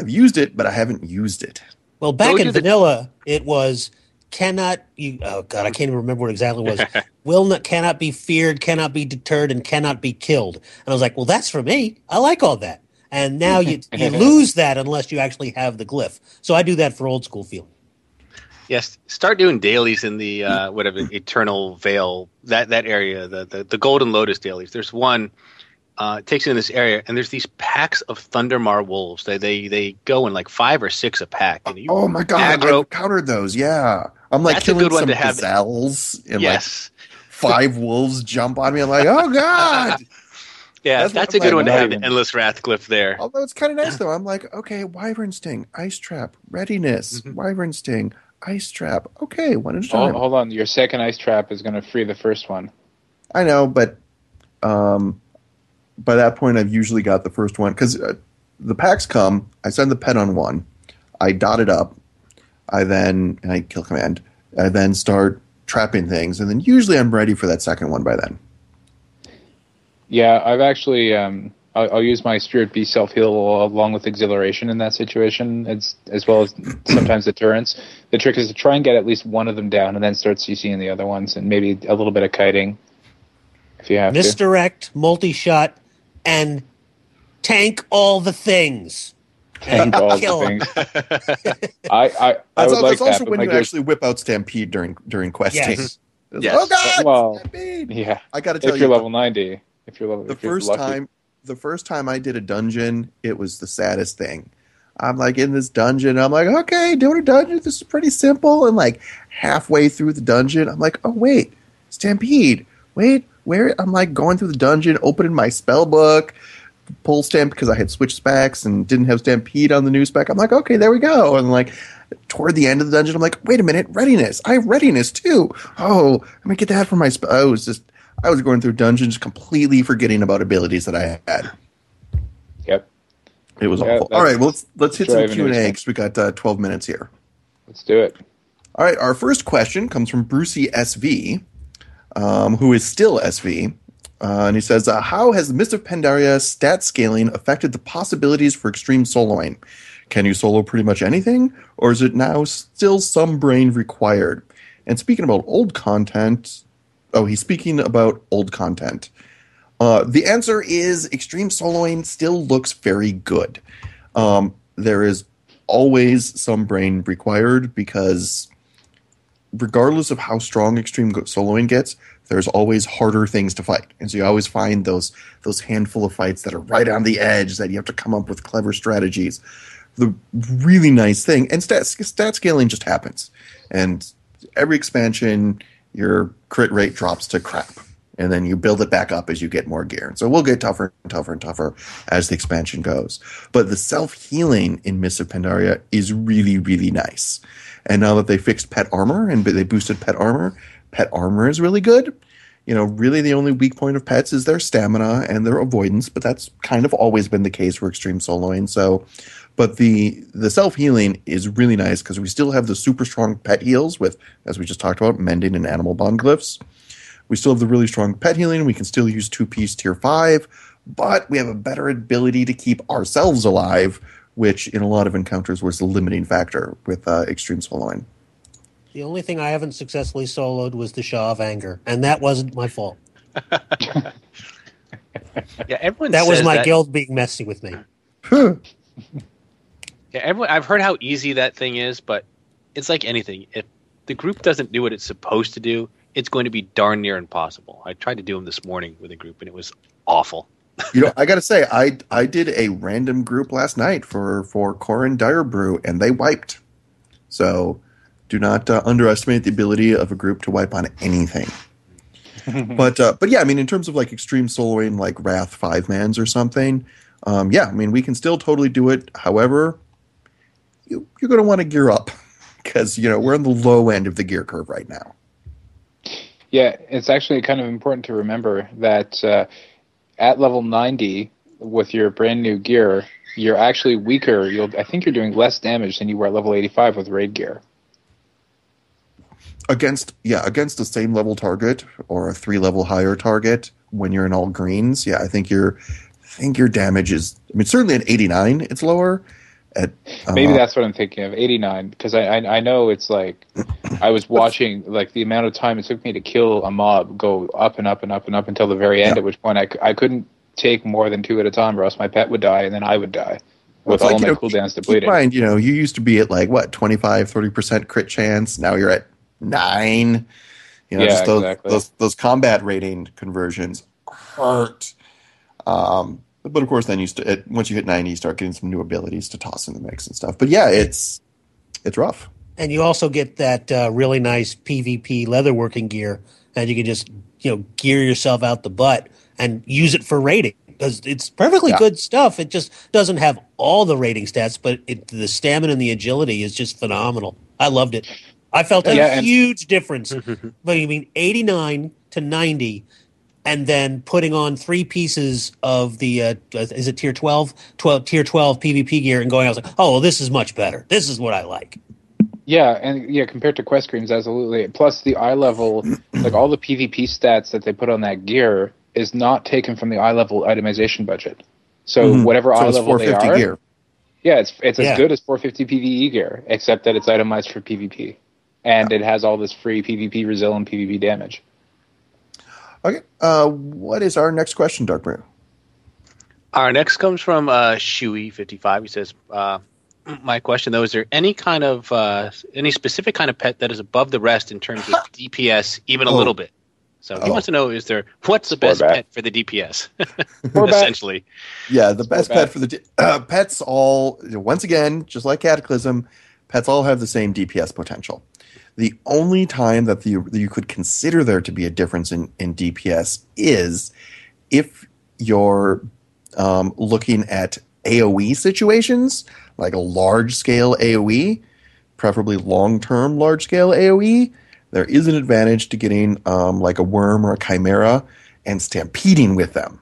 used it, but I haven't used it. Well, back in vanilla, it was I can't even remember what exactly it was. Cannot be feared, cannot be deterred, and cannot be killed. And I was like, well, that's for me. I like all that. And now you lose that unless you actually have the glyph. So I do that for old school feeling. Yes, start doing dailies in the Eternal Veil, that area, the Golden Lotus dailies. There's one. It takes you in this area, and there's these packs of Thundermar wolves. They go in like 5 or 6 a pack. And oh my god, I've encountered those. Yeah, I'm like killing some gazelles, and like 5 wolves jump on me. I'm like, oh god. Yeah, that's a good one to have. The Endless Wrath glyph there. Although it's kind of nice though. I'm like, okay, Wyvern Sting, Ice Trap, Readiness, Wyvern Sting, Ice Trap. Okay, one at a time. Hold on, your second Ice Trap is going to free the first one. I know, but by that point, I've usually got the first one because the packs come. I send the pet on one. I dot it up. And I kill command. I then start trapping things, and then usually I'm ready for that second one by then. Yeah, I've actually I'll use my Spirit Beast self heal along with Exhilaration in that situation, as well as sometimes deterrence. The trick is to try and get at least one of them down, and then start CCing the other ones, and maybe a little bit of kiting if you have Misdirect, multi-shot, and tank all the things. Tank all the Kill 'em. things. I That's, would like that's also that, but when my you gear. actually whip out Stampede during questing. Yes. It's Yes. like, oh God, Well, Stampede! yeah. I got to tell If you're you, level 90, if you're lucky. the first time I did a dungeon, it was the saddest thing. I'm like in this dungeon. I'm like, okay, doing a dungeon. This is pretty simple. And like halfway through the dungeon, I'm like, oh wait, Stampede. Wait, where? I'm like going through the dungeon, opening my spell book, pull stamp because I had switched specs and didn't have Stampede on the new spec. I'm like, okay, there we go. And like toward the end of the dungeon, I'm like, wait a minute, readiness. I have readiness too. Oh, I'm gonna get that for my spell. I was going through dungeons completely forgetting about abilities that I had. Yep. It was awful. All right, well, let's hit some driving Q&A experience. because we got 12 minutes here. Let's do it. All right, our first question comes from Brucey SV, who is still SV. And he says, how has the Mist of Pandaria stat scaling affected the possibilities for extreme soloing? Can you solo pretty much anything? Or is it now still some brain required? And speaking about old content... Oh, he's speaking about old content. The answer is extreme soloing still looks very good. There is always some brain required because regardless of how strong extreme soloing gets, there's always harder things to fight. And so you always find those handful of fights that are right on the edge that you have to come up with clever strategies. The really nice thing, and stat scaling just happens. And every expansion, your crit rate drops to crap. And then you build it back up as you get more gear. And so we'll get tougher and tougher and tougher as the expansion goes. But the self-healing in Mists of Pandaria is really, really nice. And now that they fixed pet armor and they boosted pet armor is really good. You know, really the only weak point of pets is their stamina and their avoidance, but that's kind of always been the case for extreme soloing. So, but the self-healing is really nice because we still have the super strong pet heals with, as we just talked about, mending and animal bond glyphs. We still have the really strong pet healing. We can still use 2-piece tier 5, but we have a better ability to keep ourselves alive, which in a lot of encounters was the limiting factor with extreme soloing. The only thing I haven't successfully soloed was the Shaw of Anger, and that wasn't my fault. Yeah, everyone That was says my that. guild being messy with me. Yeah, everyone. I've heard how easy that thing is, but it's like anything. If the group doesn't do what it's supposed to do, it's going to be darn near impossible. I tried to do them this morning with a group, and it was awful. You know, I got to say, I did a random group last night for Corin Dire Brew, and they wiped. So do not underestimate the ability of a group to wipe on anything. But yeah, I mean, in terms of like extreme soloing, like Wrath 5-mans or something, yeah, I mean, we can still totally do it. However, you're going to want to gear up because, you know, we're on the low end of the gear curve right now. Yeah, it's actually kind of important to remember that at level 90, with your brand new gear, you're actually weaker. I think you're doing less damage than you were at level 85 with raid gear. Against the same level target or a 3-level higher target when you're in all greens, yeah, I think your damage is. I mean, certainly at 89, it's lower. Maybe that's what I'm thinking of, 89, because I know it's like I was watching like the amount of time it took me to kill a mob go up and up and up and up until the very end. At which point I couldn't take more than 2 at a time, or else my pet would die and then I would die with all my cooldowns depleted. Keep in mind, you know, you used to be at like what 25-30% crit chance. Now you're at 9. You know, just those combat rating conversions hurt. But of course, then once you hit 90, you start getting some new abilities to toss in the mix and stuff. But yeah, it's rough. And you also get that really nice PvP leatherworking gear, and you can just gear yourself out the butt and use it for rating because it's perfectly good stuff. It just doesn't have all the rating stats, but the stamina and the agility is just phenomenal. I loved it. I felt a huge difference between 89 to 90. And then putting on 3 pieces of the is it tier 12 tier 12 PvP gear and going, I was like, oh, well, this is much better. This is what I like. Yeah, and compared to quest screens, absolutely. Plus the eye level, like all the PvP stats that they put on that gear is not taken from the eye level itemization budget. So whatever eye level they are, gear. Yeah, it's as good as 450 PvE gear, except that it's itemized for PvP, and it has all this free PvP resil and PvP damage. Okay, what is our next question, Dark Brew? Our next comes from Shuey55. He says, my question, though, is there any kind of any specific kind of pet that is above the rest in terms of DPS, even a little bit? So he wants to know, what's the best pet for the DPS, essentially? Yeah, the best pet for the pets all, once again, just like Cataclysm, pets all have the same DPS potential. The only time that you could consider there to be a difference in DPS is if you're looking at AoE situations, like a large-scale AoE, preferably long-term large-scale AoE. There is an advantage to getting like a worm or a chimera and stampeding with them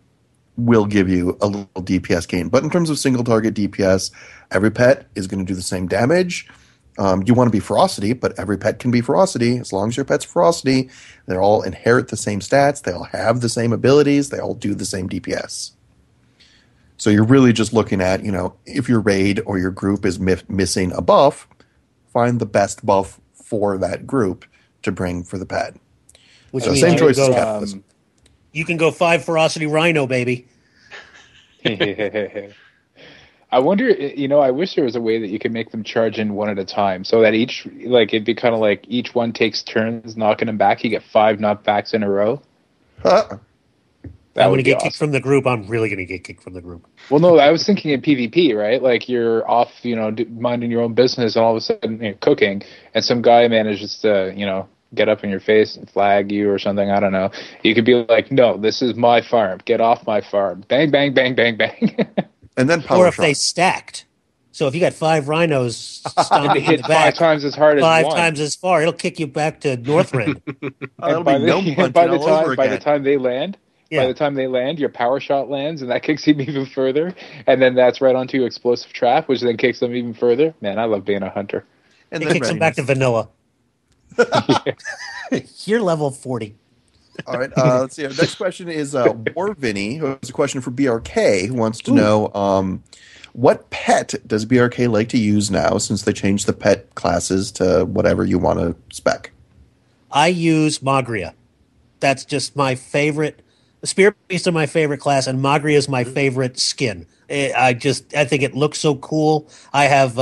will give you a little DPS gain. But in terms of single-target DPS, every pet is going to do the same damage. You want to be Ferocity, but every pet can be Ferocity. As long as your pet's Ferocity, they all inherit the same stats. They all have the same abilities. They all do the same DPS. So you're really just looking at, if your raid or your group is missing a buff, find the best buff for that group to bring for the pet. Which so means same choice as Cataclysm. You can go 5 Ferocity Rhino, baby. I wonder, I wish there was a way that you could make them charge in one at a time so that it'd be kind of like each one takes turns knocking them back. You get 5 knockbacks in a row. I'm going to get kicked from the group. I'm really going to get kicked from the group. Well, no, I was thinking in PvP, right? Like you're off, minding your own business and all of a sudden cooking and some guy manages to, get up in your face and flag you or something. I don't know. You could be like, no, this is my farm. Get off my farm. Bang, bang, bang, bang, bang. And then power Or if shot. they stacked. So if you got 5 rhinos stomping in the back, 5 times as hard as 5 one. times as far, it'll kick you back to Northrend. That'll be gnome punching all over again. By the time they land, your power shot lands, and that kicks him even further. And then that's right onto explosive trap, which then kicks them even further. Man, I love being a hunter. And it kicks them back to vanilla. You're level 40. All right, let's see. Our next question is War Vinny, who has a question for BRK, who wants to know what pet does BRK like to use now since they changed the pet classes to whatever you want to spec? I use Magria. That's just my favorite. The Spirit Beasts are my favorite class, and Magria is my favorite skin. I think it looks so cool. I have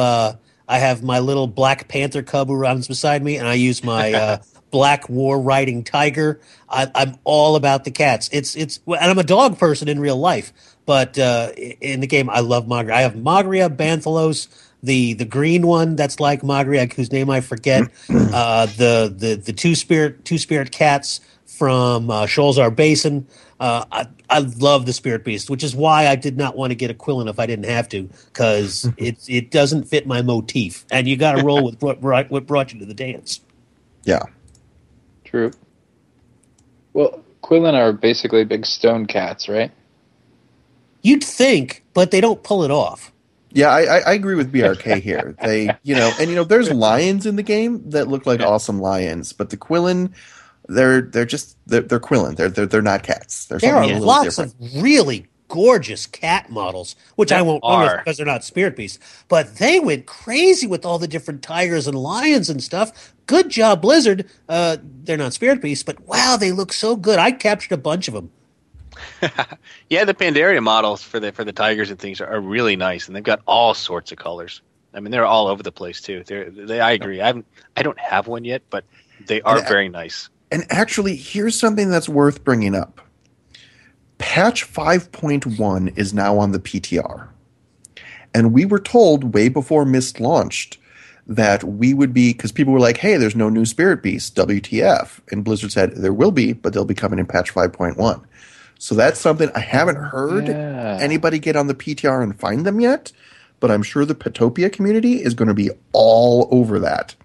my little Black Panther cub who runs beside me, and I use my Black War Riding Tiger. I'm all about the cats. And I'm a dog person in real life, but in the game, I love Magria. I have Magria, Banthalos, the green one that's like Magria, whose name I forget. The two spirit cats from Sholzar Basin. I love the Spirit Beast, which is why I did not want to get a Quillen if I didn't have to, because it doesn't fit my motif, and you got to roll with what brought you to the dance. Yeah, true. Well, Quillen are basically big stone cats, right? You'd think, but they don't pull it off. Yeah, I agree with BRK here. They, there's lions in the game that look like awesome lions, but the Quillen. They're Quillen. They're not cats. There are lots of really gorgeous cat models, which I won't run because they're not Spirit Beasts. But they went crazy with all the different tigers and lions and stuff. Good job, Blizzard. They're not Spirit Beasts, but wow, they look so good. I captured a bunch of them. Yeah, the Pandaria models for the tigers and things are really nice, and they've got all sorts of colors. I mean, they're all over the place too. I agree. I don't have one yet, but they are very nice. And actually, here's something that's worth bringing up. Patch 5.1 is now on the PTR. And we were told way before Mist launched that we would be, because people were like, hey, there's no new Spirit Beasts, WTF. And Blizzard said, there will be, but they'll be coming in patch 5.1. So that's something I haven't heard anybody get on the PTR and find them yet, but I'm sure the Petopia community is going to be all over that.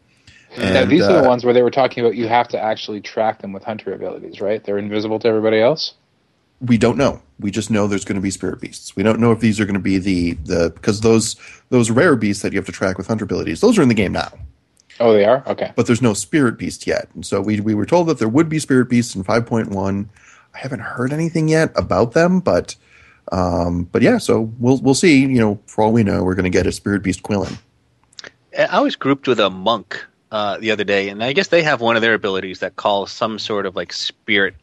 And now, these are the ones where they were talking about you have to actually track them with hunter abilities, right? They're invisible to everybody else? We don't know. We just know there's going to be Spirit Beasts. We don't know if these are going to be because those rare beasts that you have to track with hunter abilities, those are in the game now. Oh, they are? Okay. But there's no Spirit Beast yet. And so we were told that there would be Spirit Beasts in 5.1. I haven't heard anything yet about them, but yeah, so we'll see. For all we know, we're going to get a Spirit Beast Quillen. I was grouped with a monk the other day, and I guess they have one of their abilities that calls some sort of like spirit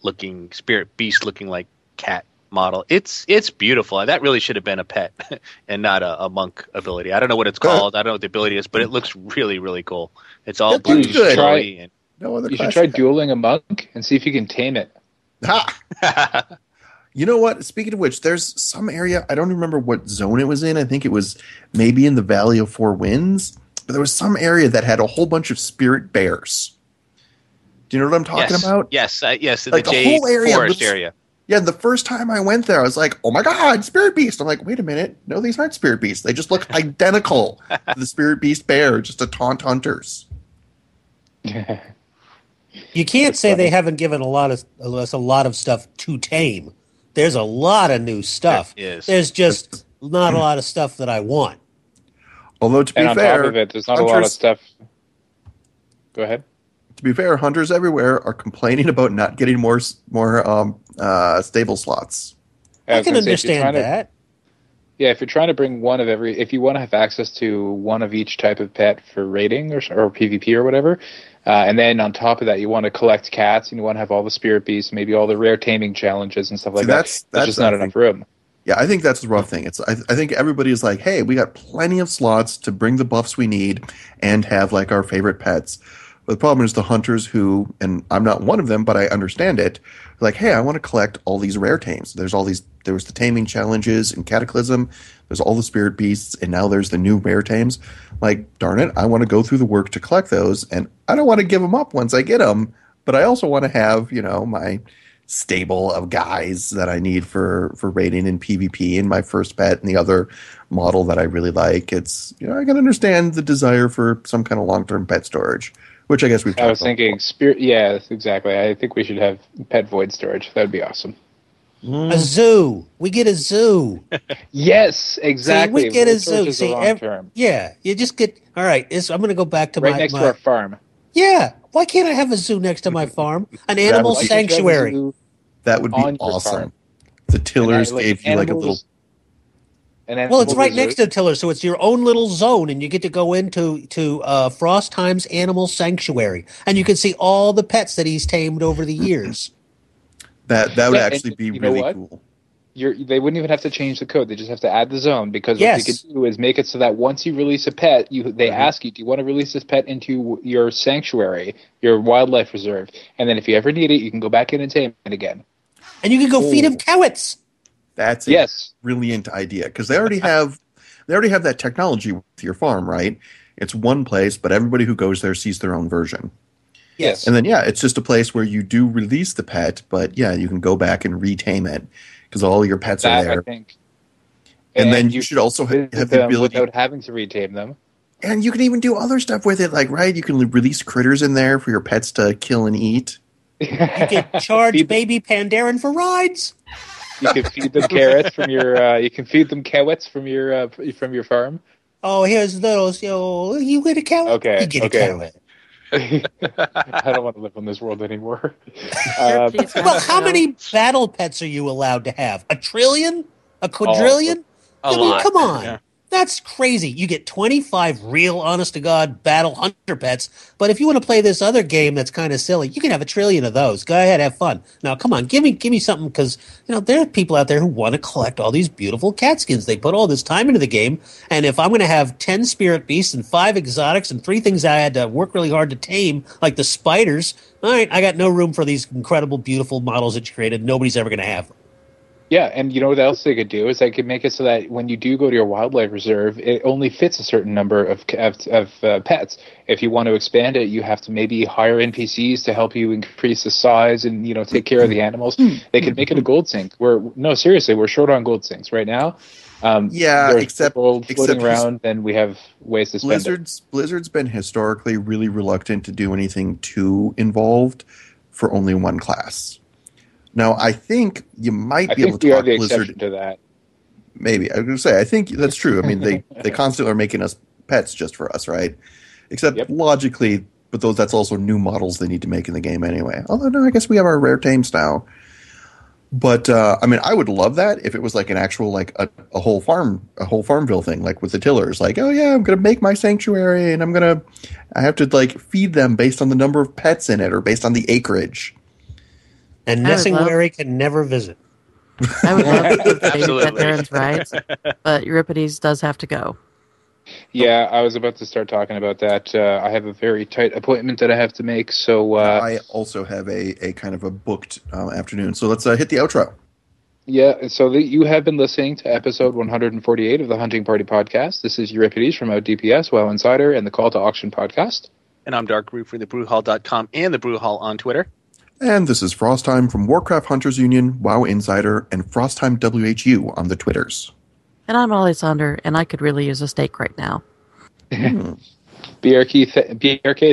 beast looking like cat model. It's beautiful. That really should have been a pet and not a monk ability. I don't know what it's called. I don't know what the ability is, but it looks really, really cool. It's all blue, flowy, and No other You should class try you have. dueling a monk and see if you can tame it. Ha! You know what? Speaking of which, there's some area, I don't remember what zone it was in. I think it was maybe in the Valley of Four Winds. But there was some area that had a whole bunch of spirit bears. Do you know what I'm talking about? Yes, yes, in Like the the Jade whole area Forest looks- area. Yeah, the first time I went there, I was like, oh my god, Spirit Beast. I'm like, wait a minute. No, these aren't Spirit Beasts. They just look identical to the Spirit Beast bear, just to taunt hunters. You can't say they haven't given us a lot of stuff to tame. There's a lot of new stuff. There is. There's just not a lot of stuff that I want. Although, to be And on fair, top of it, there's not a lot of hunters- stuff. Go ahead. To be fair, hunters everywhere are complaining about not getting more stable slots. I can understand that. Yeah, if you're trying to bring one of every, if you want to have access to one of each type of pet for raiding or PvP or whatever, and then on top of that, you want to collect cats and you want to have all the spirit beasts, maybe all the rare taming challenges and stuff like that. That's just not enough room. Yeah, I think that's the rough thing. I think everybody is like, hey, we got plenty of slots to bring the buffs we need and have like our favorite pets. But the problem is the hunters who, and I'm not one of them, but I understand it, like, hey, I want to collect all these rare tames. There was the taming challenges in Cataclysm, there's all the spirit beasts, and now there's the new rare tames. Like, darn it, I want to go through the work to collect those, and I don't want to give them up once I get them, but I also want to have, my stable of guys that I need for raiding in PvP and my first pet and the other model that I really like. It's, I can understand the desire for some kind of long-term pet storage. Which I guess we've talked about. I was thinking spirit. Yeah, exactly. I think we should have pet void storage. That would be awesome. A zoo. We get a zoo. Yes, exactly. See, we get a Void storage zoo. is the wrong term. Yeah, you just get. All right, I'm going to go back to right next to our farm. Yeah, why can't I have a zoo next to my farm? An animal sanctuary. That would be awesome. The tillers gave you like a little. Well, it's right next to Tiller, so it's your own little zone, and you get to go into Frostheim's Animal Sanctuary, and you can see all the pets that he's tamed over the years. That would actually be really cool. They wouldn't even have to change the code; they just have to add the zone, because what they could do is make it so that once you release a pet, they ask you, "Do you want to release this pet into your sanctuary, your wildlife reserve?" And then if you ever need it, you can go back in and tame it again. And you can go feed him carrots. That's a brilliant idea, because they already have that technology with your farm, right? It's one place, but everybody who goes there sees their own version. Yes. And then it's just a place where you do release the pet, but you can go back and retame it because all your pets are there. I think. And then you should also have the ability without having to retame them. And you can even do other stuff with it, like you can release critters in there for your pets to kill and eat. You can charge baby Pandaren for rides. You can feed them carrots from your. You can feed them carrots from your farm. Oh, here's those. You get a carrot. Okay. You get a carrot. I don't want to live on this world anymore. Well, how many battle pets are you allowed to have? A trillion? A quadrillion? A lot. Come on. Yeah. That's crazy. You get 25 real, honest-to-God battle hunter pets, but if you want to play this other game that's kind of silly, you can have a trillion of those. Go ahead, have fun. Now, come on, give me something, because there are people out there who want to collect all these beautiful cat skins. They put all this time into the game, and if I'm going to have 10 spirit beasts and 5 exotics and 3 things I had to work really hard to tame, like the spiders, all right, I got no room for these incredible, beautiful models that you created. Nobody's ever going to have them. Yeah, and you know what else they could do is they could make it so that when you do go to your wildlife reserve, it only fits a certain number of pets. If you want to expand it, you have to maybe hire NPCs to help you increase the size and take care of the animals. They could make it a gold sink. Seriously, we're short on gold sinks right now. Except gold floating around, then we have ways to spend it. Blizzard's been historically really reluctant to do anything too involved for only one class. Now, I think you might be able to talk Blizzard to that. Maybe. I was going to say, I think that's true. I mean, they constantly are making us pets just for us, right? Except logically, but that's also new models they need to make in the game anyway. Although, no, I guess we have our rare tames now. But, I mean, I would love that if it was like an actual, like a whole Farmville thing, like with the tillers. Like, oh yeah, I'm going to make my sanctuary and I have to like feed them based on the number of pets in it or based on the acreage. And Nessingwary can never visit. I would love to give the baby pet errands rides, but Euripides does have to go. Yeah, I was about to start talking about that. I have a very tight appointment that I have to make, so... I also have a kind of a booked afternoon, so let's hit the outro. Yeah, so you have been listening to episode 148 of the Hunting Party Podcast. This is Euripides from OutDPS, WoW Insider, and the Call to Auction Podcast. And I'm Dark Brew for thebrewhall.com and the Brewhall on Twitter. And this is Frostheim from Warcraft Hunters Union, WoW Insider, and Frostheim WHU on the Twitters. And I'm Ollie Sonder, and I could really use a steak right now. BRK,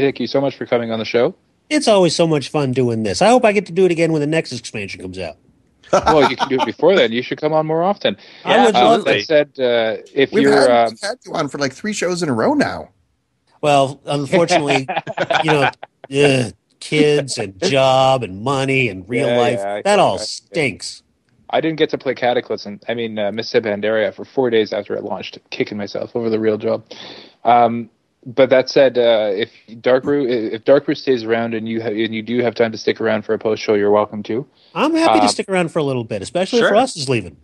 thank you so much for coming on the show. It's always so much fun doing this. I hope I get to do it again when the next expansion comes out. Well, you can do it before then. You should come on more often. Yeah, I would love that said, if we've you're... we've had you on for like 3 shows in a row now. Well, unfortunately, kids and job and money and real life, that all stinks. I didn't get to play Cataclysm. Mississippi Pandaria for 4 days after it launched, kicking myself over the real job. But that said, if Dark Brew stays around and you do have time to stick around for a post show, you're welcome to. I'm happy to stick around for a little bit, especially if Russ is leaving.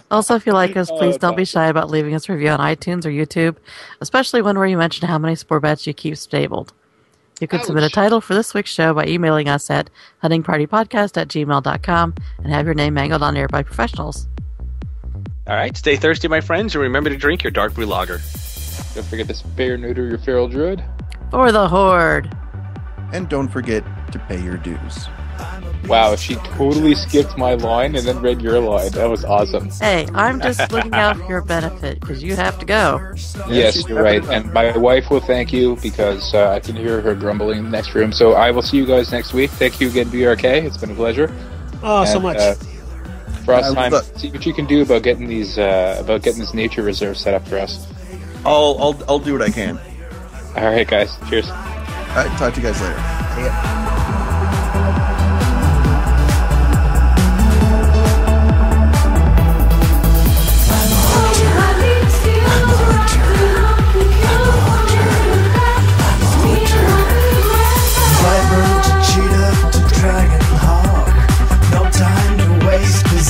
Also, if you like us, please don't be shy about leaving us a review on iTunes or YouTube, especially one where you mention how many spore bets you keep stabled. You can submit a title for this week's show by emailing us at huntingpartypodcast@gmail.com and have your name mangled on air by professionals. All right, stay thirsty, my friends, and remember to drink your Dark Brew Lager. Don't forget to spay or neuter your feral druid. For the Horde. And don't forget to pay your dues. Wow, she totally skipped my line and then read your line. That was awesome. Hey, I'm just looking out for your benefit because you have to go. Yes, you're right. And my wife will thank you because I can hear her grumbling in the next room. So I will see you guys next week. Thank you again, BRK. It's been a pleasure. Oh, so much. Frostheim, see what you can do about getting these this nature reserve set up for us. I'll do what I can. All right, guys. Cheers. All right, talk to you guys later. See ya.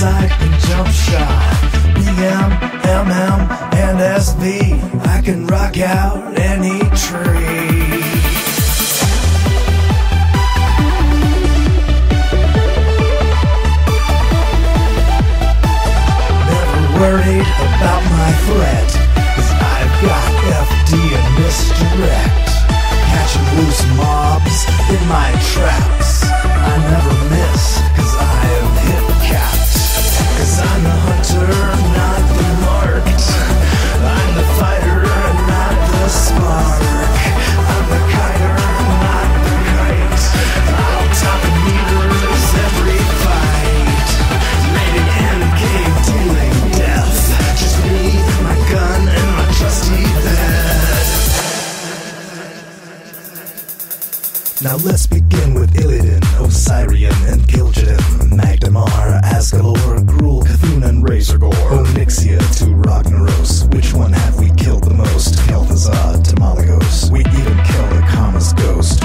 I can jump shot, BM, MM, and SB. I can rock out any tree. Never worried about my threat, 'cause I've got FD and misdirect. Catching loose mobs in my traps. I never miss, 'cause I am hit capped. 'Cause I'm the hunter, not the marked. I'm the fighter, not the spark. I'm the kiter, not the kite. I'll top the meters every fight. Rated and cave dealing death. Just me, my gun, and my trusty bed. Now let's begin with Illidan, Osirian, and Gil'jadan, Magdamar, Asgalor, Gruul, Cthulhu, and Razorgore, Onyxia to Ragnaros. Which one have we killed the most? Kel'Thuzad to Malagos. We even killed a Kama's ghost.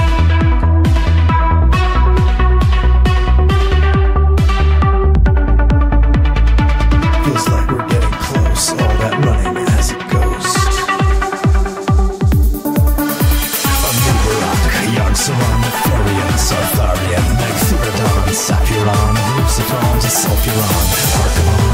Feels like we're getting close, all that running as a ghost. Yogg-Saron, Therian, Sartharian, Megthuradon, Sapuron, Lucifer to Sulfuron, Archimon,